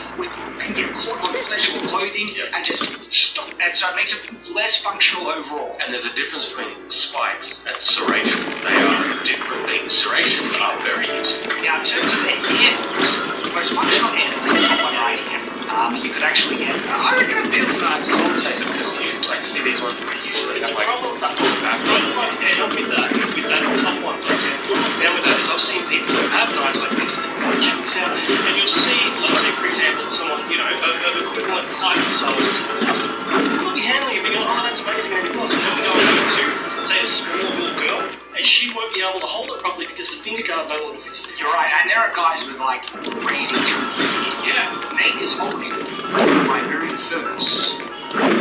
can get caught on flesh or clothing and just stop, and so it makes it less functional overall. And there's a difference between spikes and serrations. They are different things. Serrations are very useful. Now, in terms of the handles, the most functional handle is the top one right here. You could actually get, I reckon a bit of I would say so because you see these ones that usually have like with that top one, for example. Now with that is I've seen people who have knives like this and check this out, and you'll see, let's say for example, someone, of equivalent height of souls, will be handling it, being that's amazing, and because you'll be going over to, say, a small little girl, and she won't be able to hold it properly because the finger guard no longer fits it. You're right, and there are guys with like crazy tools. Yeah. Nate is holding my very first and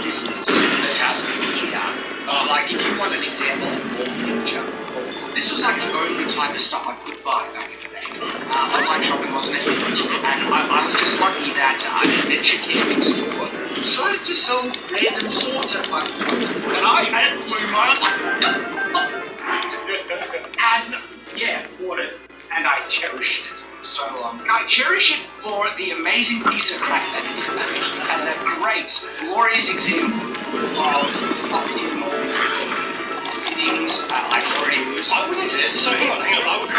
this is fantastic. Yeah. Like if you want an example of more ninja, this was like the only type of stuff I could buy back in the day. Online shopping wasn't it? And I was just lucky that Adventure Camping Store decided to sell random swords at one point. And I had blue mine. And yeah, bought it, and I cherished it so long. I cherish it for the amazing piece of crap that it is, as a great, glorious example of fittings, like already loose. I wouldn't say so. Hang on. I would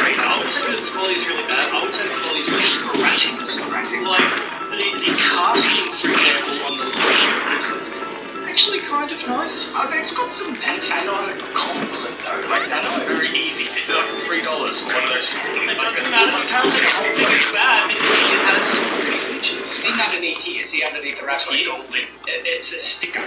say that the quality is really bad. I would say the quality is really sporadic. Like the casting, for example, on the is actually kind of nice. It's got some tense and on a compliment though. like that's very easy. It's like $3 for one of those. It doesn't matter. You can't say the whole thing is bad. It has pretty features. Thing underneath here, see underneath the wrap here, it's a sticker.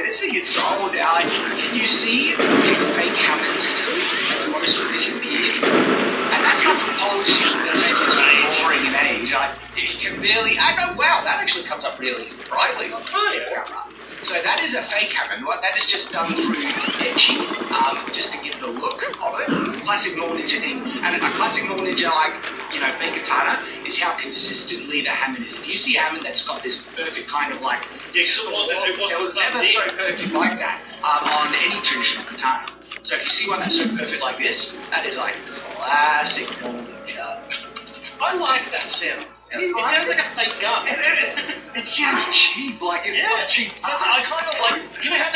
This thing is gold out. Can you see these fake hammers still? It's mostly disappeared. And that's not from polishing. That's actually boring in age. You can barely. Wow, that actually comes up really brightly on the camera. So that is a fake hammer. That is just done through etching, just to give the look of it. Classic Law Ninja thing. And a classic Law Ninja, like, fake katana, is how consistently the hammer is. If you see a hammer that's got this perfect kind of like, it was never so perfect like that on any traditional katana. So if you see one that's so perfect like this, that is like classic Law Ninja. I like that sound. It sounds like a fake gun. It sounds cheap, like it's not cheap. I kind of like,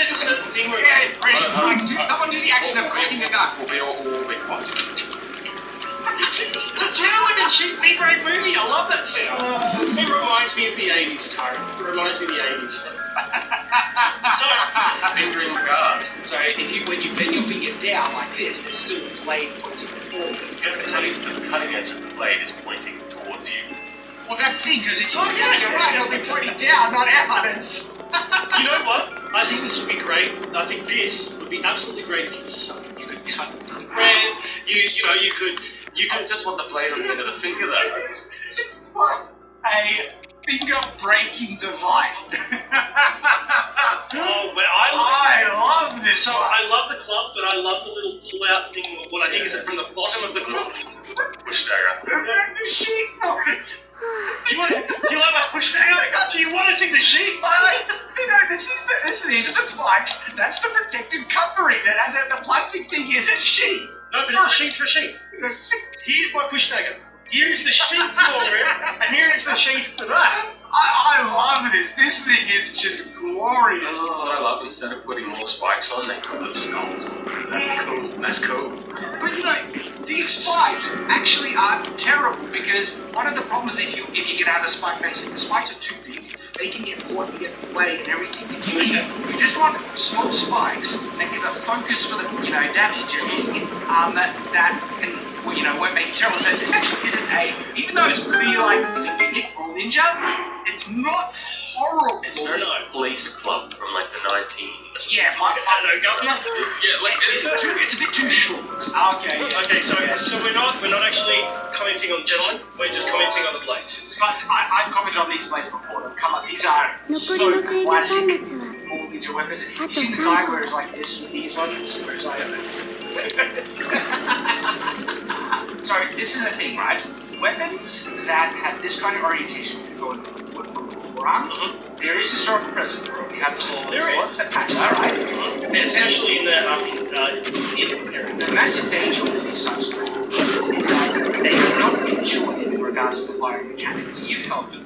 there's a certain thing where someone do the action of cracking a gun. It sounds like a cheap B-grade movie. I love that sound. It reminds me of the 80s, Tara. It reminds me of the 80s. So, fingering the guard. So when you bend your finger down like this, there's still a blade pointing forward. The cutting edge of the blade is pointing towards you. Well, that's the thing, because you're right, it'll be pointing down, not out. You know what? I think this would be great. I think this would be absolutely great if you were something. You could cut thread. You could just want the blade on the end of the finger, though. It's like a finger-breaking device. I love this. So I love the club, but I love the little pull-out thing. What I think is from the bottom of the club. Push dagger. The sheet for it. Do you like my push dagger? Do you want to see the sheet? This is the end of the spikes. That's the protective covering. That has the plastic thing is a sheet. No, but it's a sheet for a sheet. Here's my push dagger. Here's the sheet for it, and here's the sheet for that. I love this. This thing is just glorious. What I love, instead of putting more spikes on, they put them skulls. That's cool. But these spikes actually aren't terrible because one of the problems if you get out of spike basic, the spikes are too big. they can get caught and get away and everything. You just want small spikes that give a focus for the damage and that can won't make you terrible. So this actually isn't even though it's pretty like the gimmick or ninja, it's not horrible. It's very police club from like the 19. Yeah, Hello, Governor. Yeah, like it's a bit too short. Okay, so we're not actually commenting on gentlemen, we're just commenting on the blades. But I've commented on these blades before. They've come up. These are 残 so りの制御端 classic 末は all ninja weapons. You あと see the 3 guy 個 where it's like this with these ones, where it's like. So this is the thing, right? Weapons that have this kind of orientation going forward from the forearm. There is historical precedent for it. We have the law laws that patch that, right? And especially in the area. The massive danger with these types of weapons is that they are not intuitive in regards to the biomechanics. You've held them,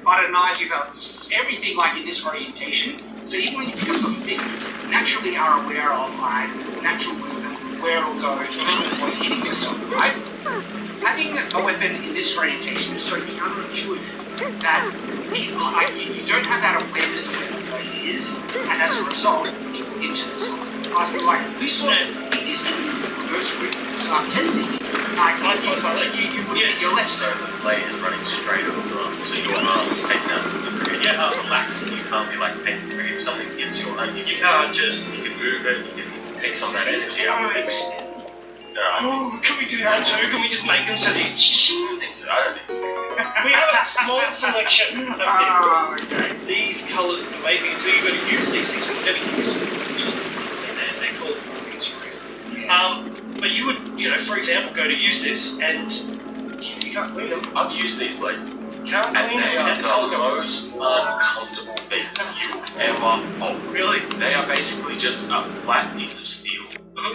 Butter knives, you've held everything like in this orientation. So even when you pick up something big, you naturally are aware of like natural movement, where it'll go, or hitting yourself, right? Having a weapon in this orientation is so counterintuitive that you don't have that awareness of where the blade is, and as a result, people injure themselves. Like, we saw it just in those testing. Like, you put your left So the blade is running straight over the arm, so your arm is taken down from the trigger. You can't relax it, you can't be like taking the trigger. If something hits your arm, you can't just, you can move it, you can take some of that energy out of it. Can we do that too? Can we just make them so they I don't think so. We have a small selection of them. These colours are amazing until you've got to use these things we've never used. They're called things for a reason. But you would, for example, go to use this and you can't clean them. I've used these blades. Can't And clean they them. are the most uncomfortable thing you will ever hold. Really? They are basically just a flat piece of steel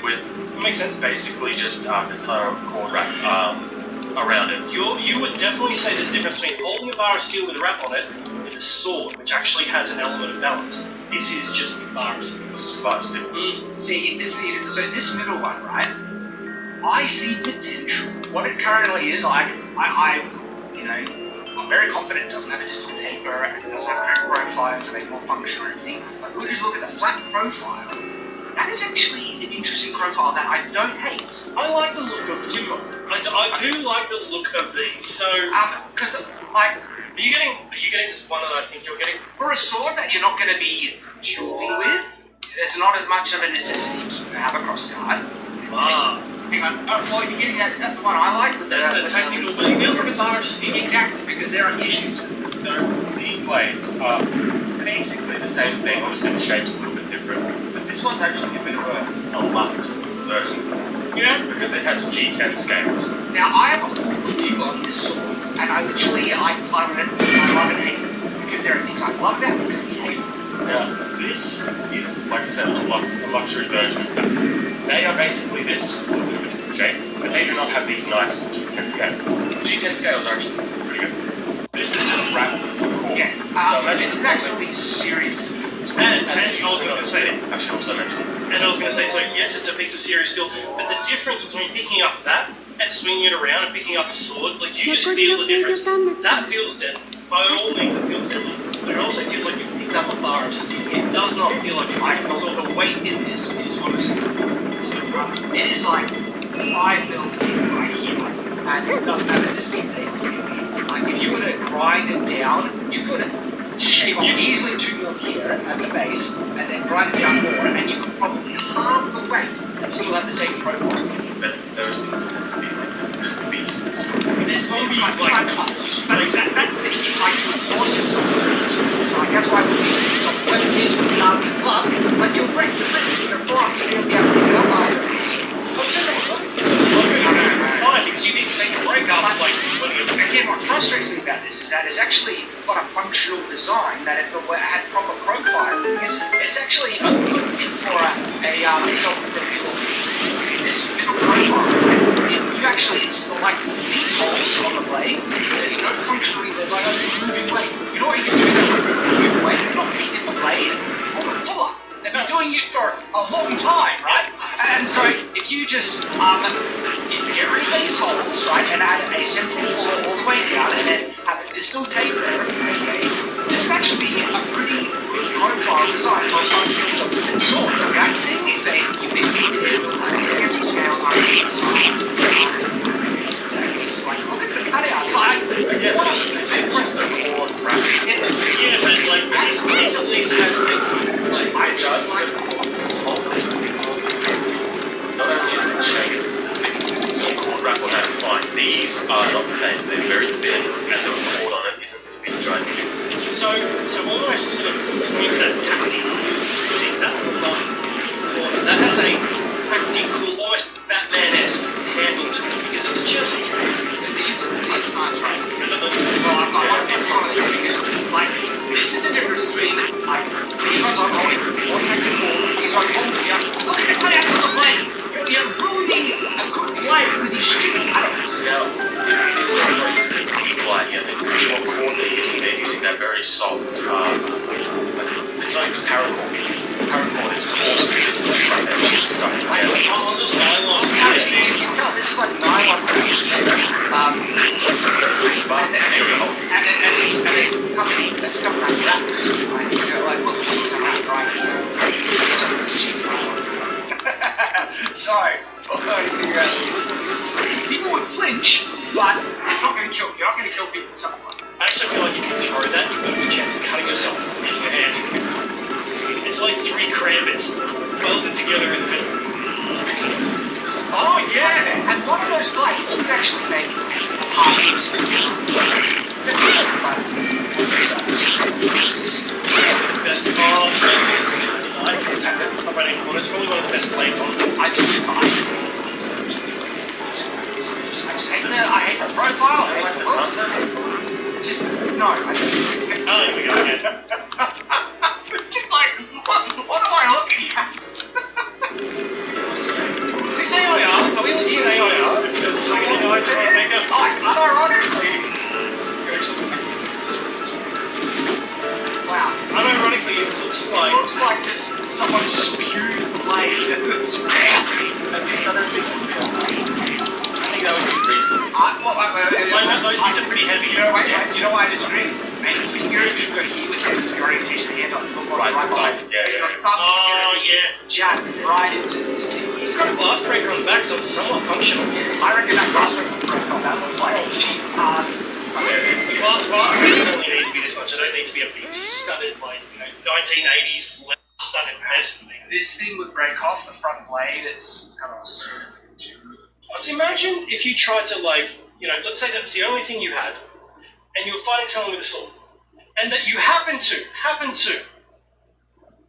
with Makes sense. basically just katana cord wrap around it. You would definitely say there's a difference between holding a bar of steel with a wrap on it and a sword, which actually has an element of balance. This is just a bar of steel. It's just a bar of steel. See, so this middle one, right? I see potential. What it currently is, like, I'm very confident it doesn't have a distal taper and it doesn't have a crack profile to make more function or anything. But if we just look at the flat profile, that is actually an interesting profile that I don't hate. I like the look of you. I do like the look of these. So, because like, are you getting this one that I think you're getting? for a sword that you're not going to be shooting with, it's not as much of a necessity to have a crossguard. Hang on. Well, if you're getting that, is that the one I like? With The technical ability. The other bar of steel. Exactly, because there are issues. So these blades are basically the same thing. Obviously the shape's a little bit different, but this one's actually a bit of a luxe version. Yeah. Because it has G10 scales. Now, I have a full review on this sword, and I love it and hate it. Because there are things I love about it and hate it. Now, this is, like I said, a luxury version of that. They are basically this, just a little bit of a different shape, but they do not have these nice G10 scales. The G10 scales are actually pretty good. This is just wrapped with some cord. Yeah, So imagine it's actually serious. And I was going to say, actually also mentioned. and I was going to say, so yes, it's a piece of serious steel, but the difference between picking up that and swinging it around and picking up a sword, like you just feel the difference. That feels deadly. By all means, it feels deadly. But it also feels like you picked up a bar of steel. It does not feel like The weight in this is honestly, it is like 5 mil right here, and it doesn't have a distinct taper. Like if you were to grind it down, you could shave off easily 2 mil here at the base, and then grind it down more, and you could probably half the weight and still have the same profile. But those things are going to be like just beasts. It's not be like that's the thing. Like you force yourself to it. So I guess why would you say yourself when it is without the club, but you'll break the limit in your form, you'll be able to pick it up after. fine because you need to take a break after like 20 minutes. Again, what frustrates me about this is that it's actually got a functional design that if it had proper profile, it's actually a good fit for a self-control. This middle profile, you actually, it's like these holes on the blade, there's no functionally, they're like only moving weight. You know what you can do that move weight and not beat in the blade? Pull it fuller. They've been doing it for a long time, right? And so if you just get rid of these holes, right, and add a central floor all the way down, and then have a distal tape there, okay, just actually be a pretty big profile design on some sort of that thing if they I guess it's now it's just like, look at the cutouts. What is this? Yeah, but like this at least has like I just like not only is it shaped, it's sort of wrap on that fine. These are not the same. They're very thin, and the cord on it isn't as big as I think. So almost sort of points that tactical. That has a practical, almost Batman-esque handle to it because it's just. These parts, right? Well, I want to get some of this because, like, this is the difference between, like, these ones I'm holding, one tactical, these ones holding, yeah. Look at the cutout of the blade! You're ruining a good blade with these stupid cutouts. Now, if you like, yeah, they can see what cord they're using. They're using that very soft, it's not even paracord. Paracord is coarse pieces right there, which is stuck together. Oh, a little nylon. You know, this is like nylon. And it's company that's coming out of wraps. Like, you know, like, look, she's coming out right here. So it's cheap nylon. So, people would flinch, but it's not going to kill. You're not going to kill people with something like that. I actually feel like if you throw that, you've got a good chance of cutting yourself in your hand. It's like 3 crampets welded together in the middle. Oh, yeah! And one of those blades would actually make half of this. Best operating corner. It's probably one of the best blades on it. I hate the profile. I hate the look. Just, no. Oh, here we go again. It's just like, what am I looking at? Is this AIR? Are we looking at AIR? Because someone might try and make a... Unironically. Wow. Unironically, it looks like just someone spewed the blade and this other thing. I think that would be reasonable. Those things are pretty heavy. You know why I disagree? Maybe finger should go here, which is the orientation of the hand on right behind. Yeah. Oh, yeah. Jab right into this team. It's got a glass breaker on the back, so it's somewhat functional. I reckon that glass breaker on that looks like a cheap ass. The glass breakers only need to be this much. I don't need to be a big studded, like, 1980s studded vest thing. This thing would break off the front blade. It's kind of absurd. Imagine if you tried to, like, let's say that's the only thing you had, and you were fighting someone with a sword, and that you happen to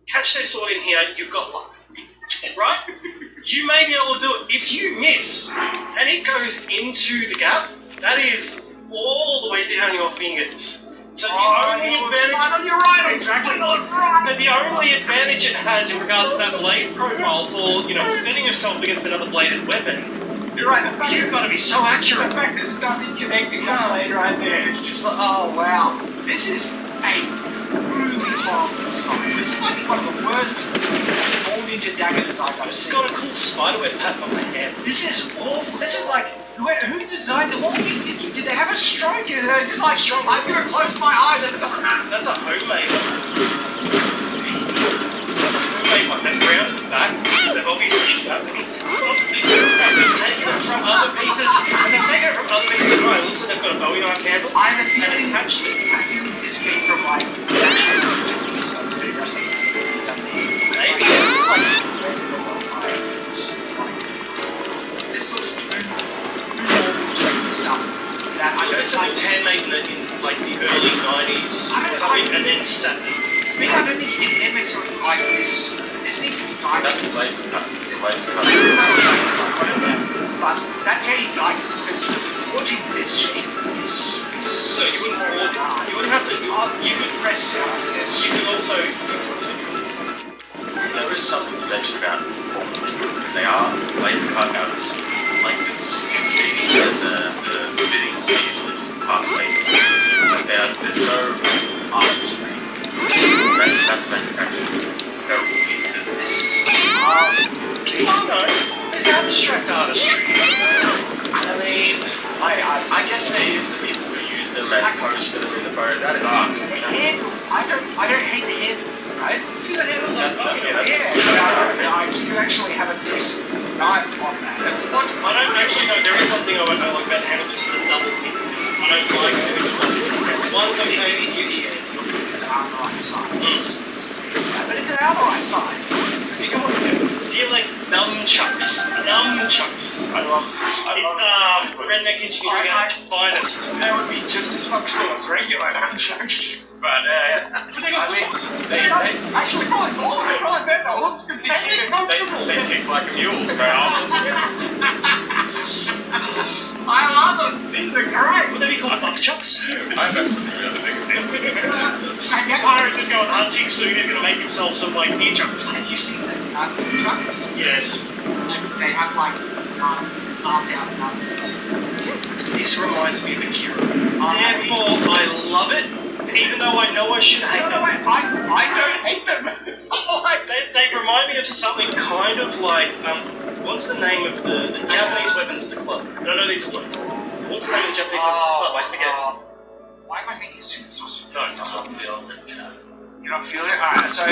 catch their sword in here, you've got luck, right? You may be able to do it. If you miss, and it goes into the gap, that is all the way down your fingers. So the only advantage... You're right, exactly. So the only advantage it has in regards to that blade profile for, defending yourself against another bladed weapon, you're right. You've got to be so accurate. The fact that there's nothing connecting that blade right there, it's just like, oh wow. This is a really horrible design. This is like one of the worst all ninja dagger designs I've seen. It's got a cool spiderweb pattern on the hand. This is awful. This is like, who designed it? What were you thinking? Did they have a stroke? Just like, I'm going to close my eyes and go, that's a homemade one. That's round at the back. They've obviously snapped these. And they've taken it from other pieces. And they've taken it from other pieces of iron. Also, they've got a Bowie knife handle. And attached it. I feel this came from like maybe. This looks too stuff. That I know something was handmade in like the early 90s or something, and then sat there. To me, I don't think you can make something like this. This needs to be diamond. That's a laser cut. It's a laser cut. But that's how you like because forging this shape is so you wouldn't have to. You could press this. You could also. There is something to mention about they are laser cut out of like bits of steel. The fittings are usually just cast lasers. Like there's no artistry. That's manufacturing. This is no, it's abstract artistry. I mean, I guess they use the people who use them and pose for them in the photos. That is art. I don't hate the handle, right? See the handles on both? You actually have a decent knife on that. What? I don't actually know. There is one thing I like about the handle. This is a double thing. I don't like doing it. One thing it's an outright size. But it's an outright size. You come on, do you like nunchucks? Nunchucks. I love it's redneck engineering at its finest. That would be just as functional as regular nunchucks. But they got wings. They actually probably more. Probably better. Looks good. They kick like a mule, bro. I love them. These are great. Would they be called nunchucks? I've actually really big thing. Tyler is going hunting soon. He's going to make himself some like deer chucks. Have you seen the chucks? Yes. They have like armed out numbers. This reminds me of Akira. Therefore, I love it. Even though I know I should hate them. I don't hate them. They remind me of something kind of like what's the name of the Japanese weapons club? No, these are words. What's the name of the Japanese weapons club? I forget. Why am I thinking Super Sauce? No, I'm not feeling it. You don't feel it? Alright, so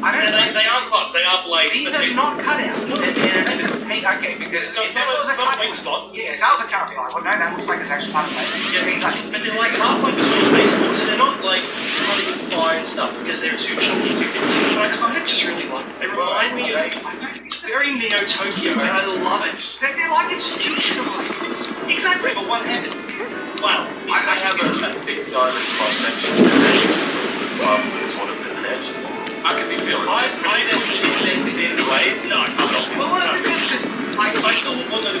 they aren't clubs, they are blades. These are not cut out. Okay, because so it's not a wing spot. Yeah, that was a cut out. Well, no, that looks like it's actually part of it. Yeah, but they're like halfway between baseball, so they're not like cutting fine stuff because they're too chunky, too thick. But I kind of just really like it. They remind me of it's very Neo Tokyo, and I love it. They're like institutional blades. Exactly, but one-handed. Wow. I have a thick diamond cross-section with sort of an edge. I could be feeling I never think thin blades. No, I'm not. Well, what I think is just, like, I still want to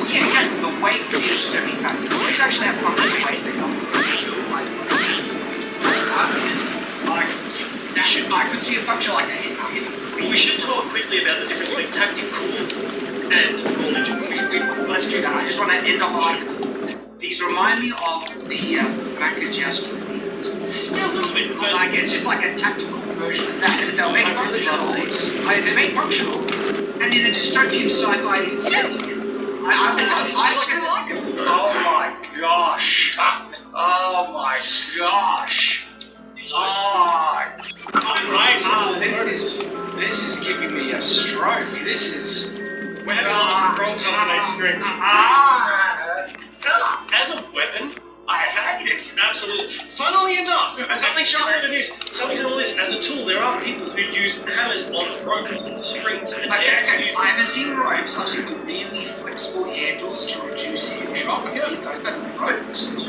yeah, exactly, the weight is semi-packed. These actually have much weight that come I could see a function like that. We should talk quickly about the difference between tactical and full ninja. Let's do that. I just want to end off like these remind me of the Makajasco. Yeah, a little bit. But like it's just like a tactical version of that. They'll make functional. They make functional, and in a dystopian sci-fi setting, I really like it. Oh my gosh! Oh my gosh! There it is. This is giving me a stroke. This is. We're having a frogs on the screen. As a weapon, I hate it. Absolutely. Funnily enough, something to all this. As a tool, there are people who use hammers on ropes and springs. And I haven't seen ropes. I've seen really flexible handles to reduce hand shock. Ropes.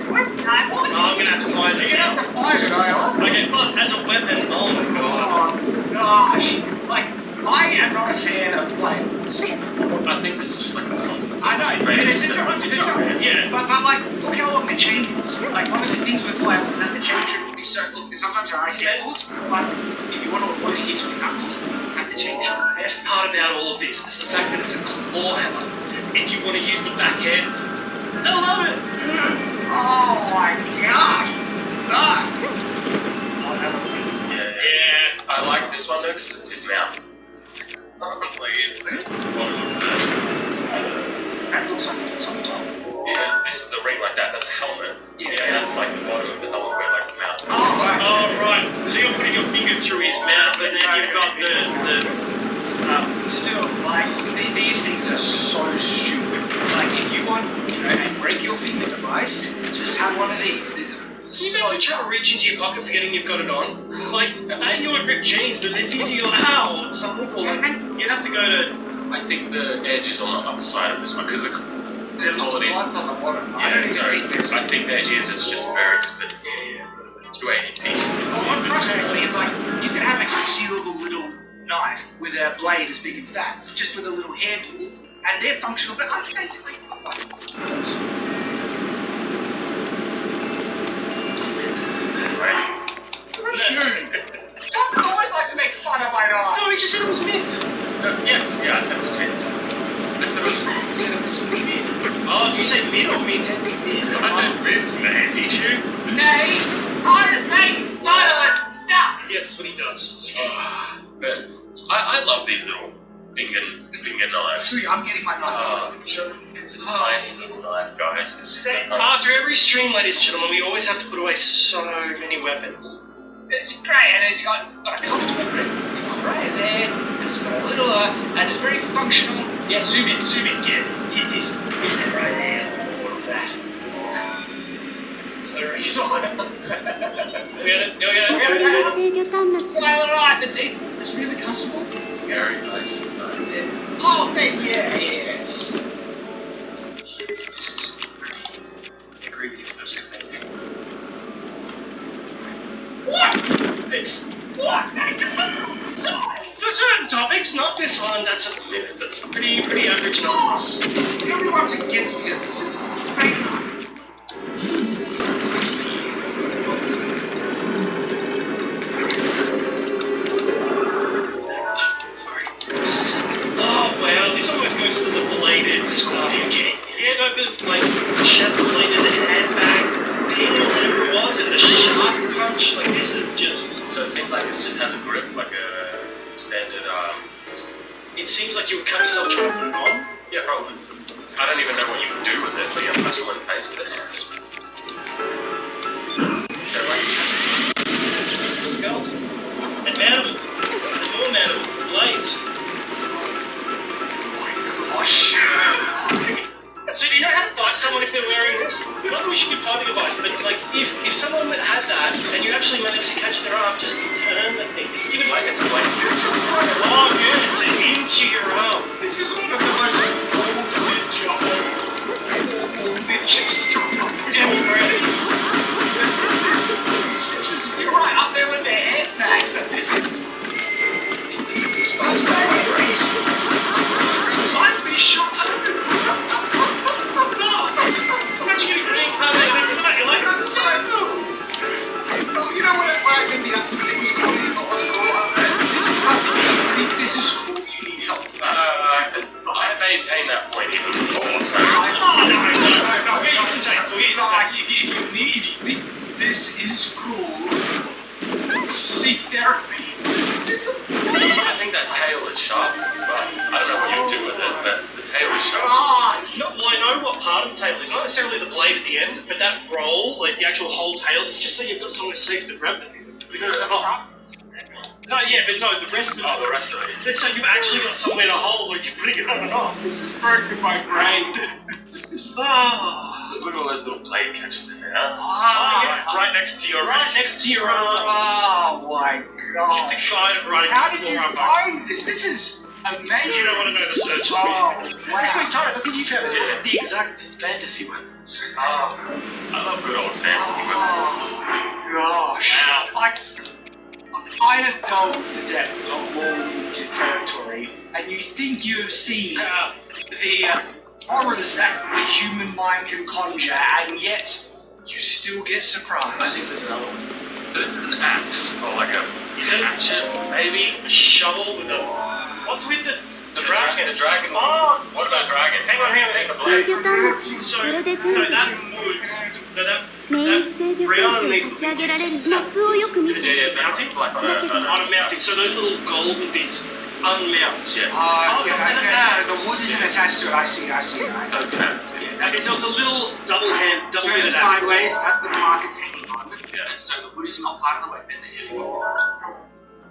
I'm gonna have to find it. You're gonna have to find it, Okay, but as a weapon, oh my god. Oh gosh. Like, I am not a fan of blades. I think this is just like a concept. I know, but it's different. Yeah. But like, look how long the chain is. Like, one of the things with flail is that the chain shouldn't be so. Look, sometimes there are examples, but if you want to avoid it into the knuckles, have the chain shouldn't. The best part about all of this is the fact that it's a claw hammer. If you want to use the back end, I love it. Oh my god! Yeah. I like this one though because it's his mouth. That looks like it's on top. Yeah, this is the ring like that. That's a helmet. Yeah, that's like the bottom of the helmet where like the mouth. Oh right. So you're putting your finger through his mouth, and then you've got the. Still, like these things are so stupid. Like if you want, a break your finger device, just have one of these. You don't have to try to reach into your pocket forgetting you've got it on. Like, you would rip jeans, but if you're ow, something or you have to go to. I think the edge is on the upper side of this one because the quality. On the bottom. Yeah, sorry. I think the edge is. It's just very because the 280p. Practically, it's like you can have a concealable little knife with a blade as big as that, just with a little handle, and they're functional. But I think John always likes to make fun of my knife. No, he just said it was myth. Yes, I said it was mint. I said it was mint. I said it was mint. Oh, do you say mint or mint? I meant mint, man. Did you? Nay, silence. Stop. Yes, that's what he does. But I love these little Finger knives. I'm getting my knife. It's a tiny little knife, guys. It's just a knife. After every stream, ladies and gentlemen, we always have to put away so many weapons. It's great, and it's got a comfortable grip. Right there, and it's got a little, and it's very functional. Yeah, zoom in, yeah. Hit this. Right there, all of that. We got it. 残りの制御端末は Alright, that's it. It's really comfortable. It's very nice. Oh, thank you, yes. I agree with you for a second. What? It's what? To certain topics, not this one. That's pretty average numbers. Everyone's against me. It's fake. Oh wow, this almost goes to the bladed Scorpion King. Yeah, no, but like Shad's bladed handbag, pin, whatever it was, and the sharp punch. Like this is just. So it seems like this just has a grip, like a standard. It seems like you would cut yourself trying to put it on. Yeah, probably. I don't even know what you would do with it, but yeah, press one face with it. Okay, right. Let's go. And manable. And more manable. Blades. So do you know how to fight someone if they're wearing this? Not that we should be fighting device, but like if someone had that and you actually managed to catch their arm, just turn the thing. This is even like it's like this. Oh good, it's into your arm. This is one of the most important jobs. You're right up there with their handbags. This is. I'd be shocked. Imagine getting green card like this tonight. You're like, You know when I said the other thing was cool, you thought was cool. This is cool. You need help. I maintain that point even before, so. no, we'll get you some takes. We'll get you some takes. If you need this is cool. Seek therapy. I think that tail is sharp, but I don't know what you do with it, but the tail is sharp. Well, I know what part of the tail is. Not necessarily the blade at the end, but that roll, like the actual whole tail, it's just so you've got somewhere safe to grab the thing. No, yeah, but no, the rest of it. Oh, the rest of it. That's so you've actually got somewhere to hold when you're putting it on and off. This is broken my brain. Look at all those little blade catches in there, huh? Right next to your arm. Oh my god. Just to guide it right How into did you the arm. find this? This is amazing. You don't want to know the search. Oh, Wow. This is my time. Look at you, Travis. The exact fantasy weapons. I love good old fantasy weapons. Gosh. I have delved the depths of Warlord territory, and you think you've seen the horrors that the human mind can conjure, and yet you still get surprised. I think there's another one. But is it an axe or like a hatchet, maybe? A shovel with a. What's with the dragon? The dragon. Oh, what about dragon? Hang on.制御端末は So, これで no, 全部 that would. No, that. メイン制御装置を立ち上げられるマップをよく見て Yeah, mounting like on a Unmounting. So those little golden bits unmount. yeah. The wood isn't attached to it. I see. That's an axe. Yeah. Okay, so it's a little double Turn bitted it axe. sideways. That's the mark it's hanging on. Yeah. So the wood is not part of the weapon.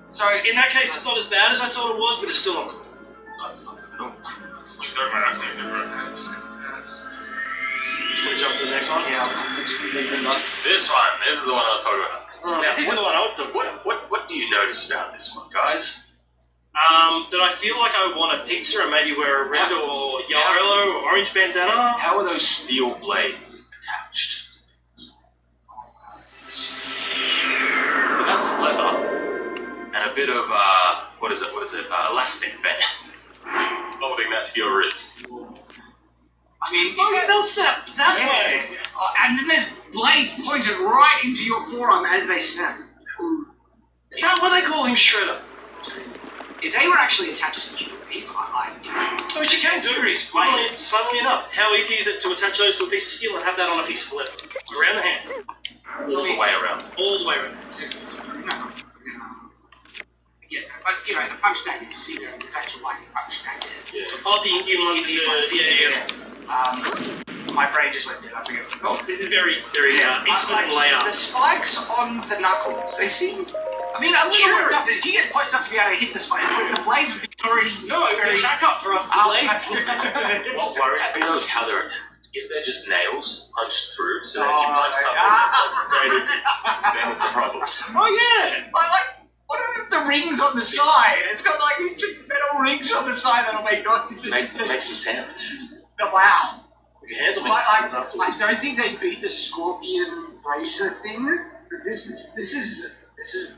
So in that case, it's not as bad as I thought it was, but it's still not cool. No, it's not good at all. Don't mind, I think different. Should we jump to the next one? This one. This is the one I was talking about. Now, this is the one I was talking about. What do you notice about this one, guys? That I feel like I want a pizza and maybe wear a red or yellow or orange bandana. How are those steel blades attached? So that's leather and a bit of what is it? Elastic band holding that to your wrist. I mean, Oh yeah, they'll snap that way. And then there's blades pointed right into your forearm as they snap. Is that why they call him Shredder? If they were actually attached to human people, Which you can do. Funnily enough, how easy is it to attach those to a piece of steel and have that on a piece of leather? Around the hand. All the way around. All the way around. Yeah. But, you know, the punch dagger, you see there, there's actual like a punch dagger. Yeah. Oh, the Indian one. Yeah. My brain just went dead, I forget what it's called. This is very excellent layout. The spikes on the knuckles, they seem... I mean, a little worked up, but if you get close enough to be able to hit the spikes, the blades would be already... No, very back up for us, blades. What worries me though is how they're attacked. If they're just nails punched through, so that you might then it's a problem. Oh yeah! Like, what are the rings on the side? It's got like metal rings on the side that'll make noise. Make some sounds. Wow. Your hands will But make sounds afterwards. I don't think they beat the Scorpion Bracer thing. But this is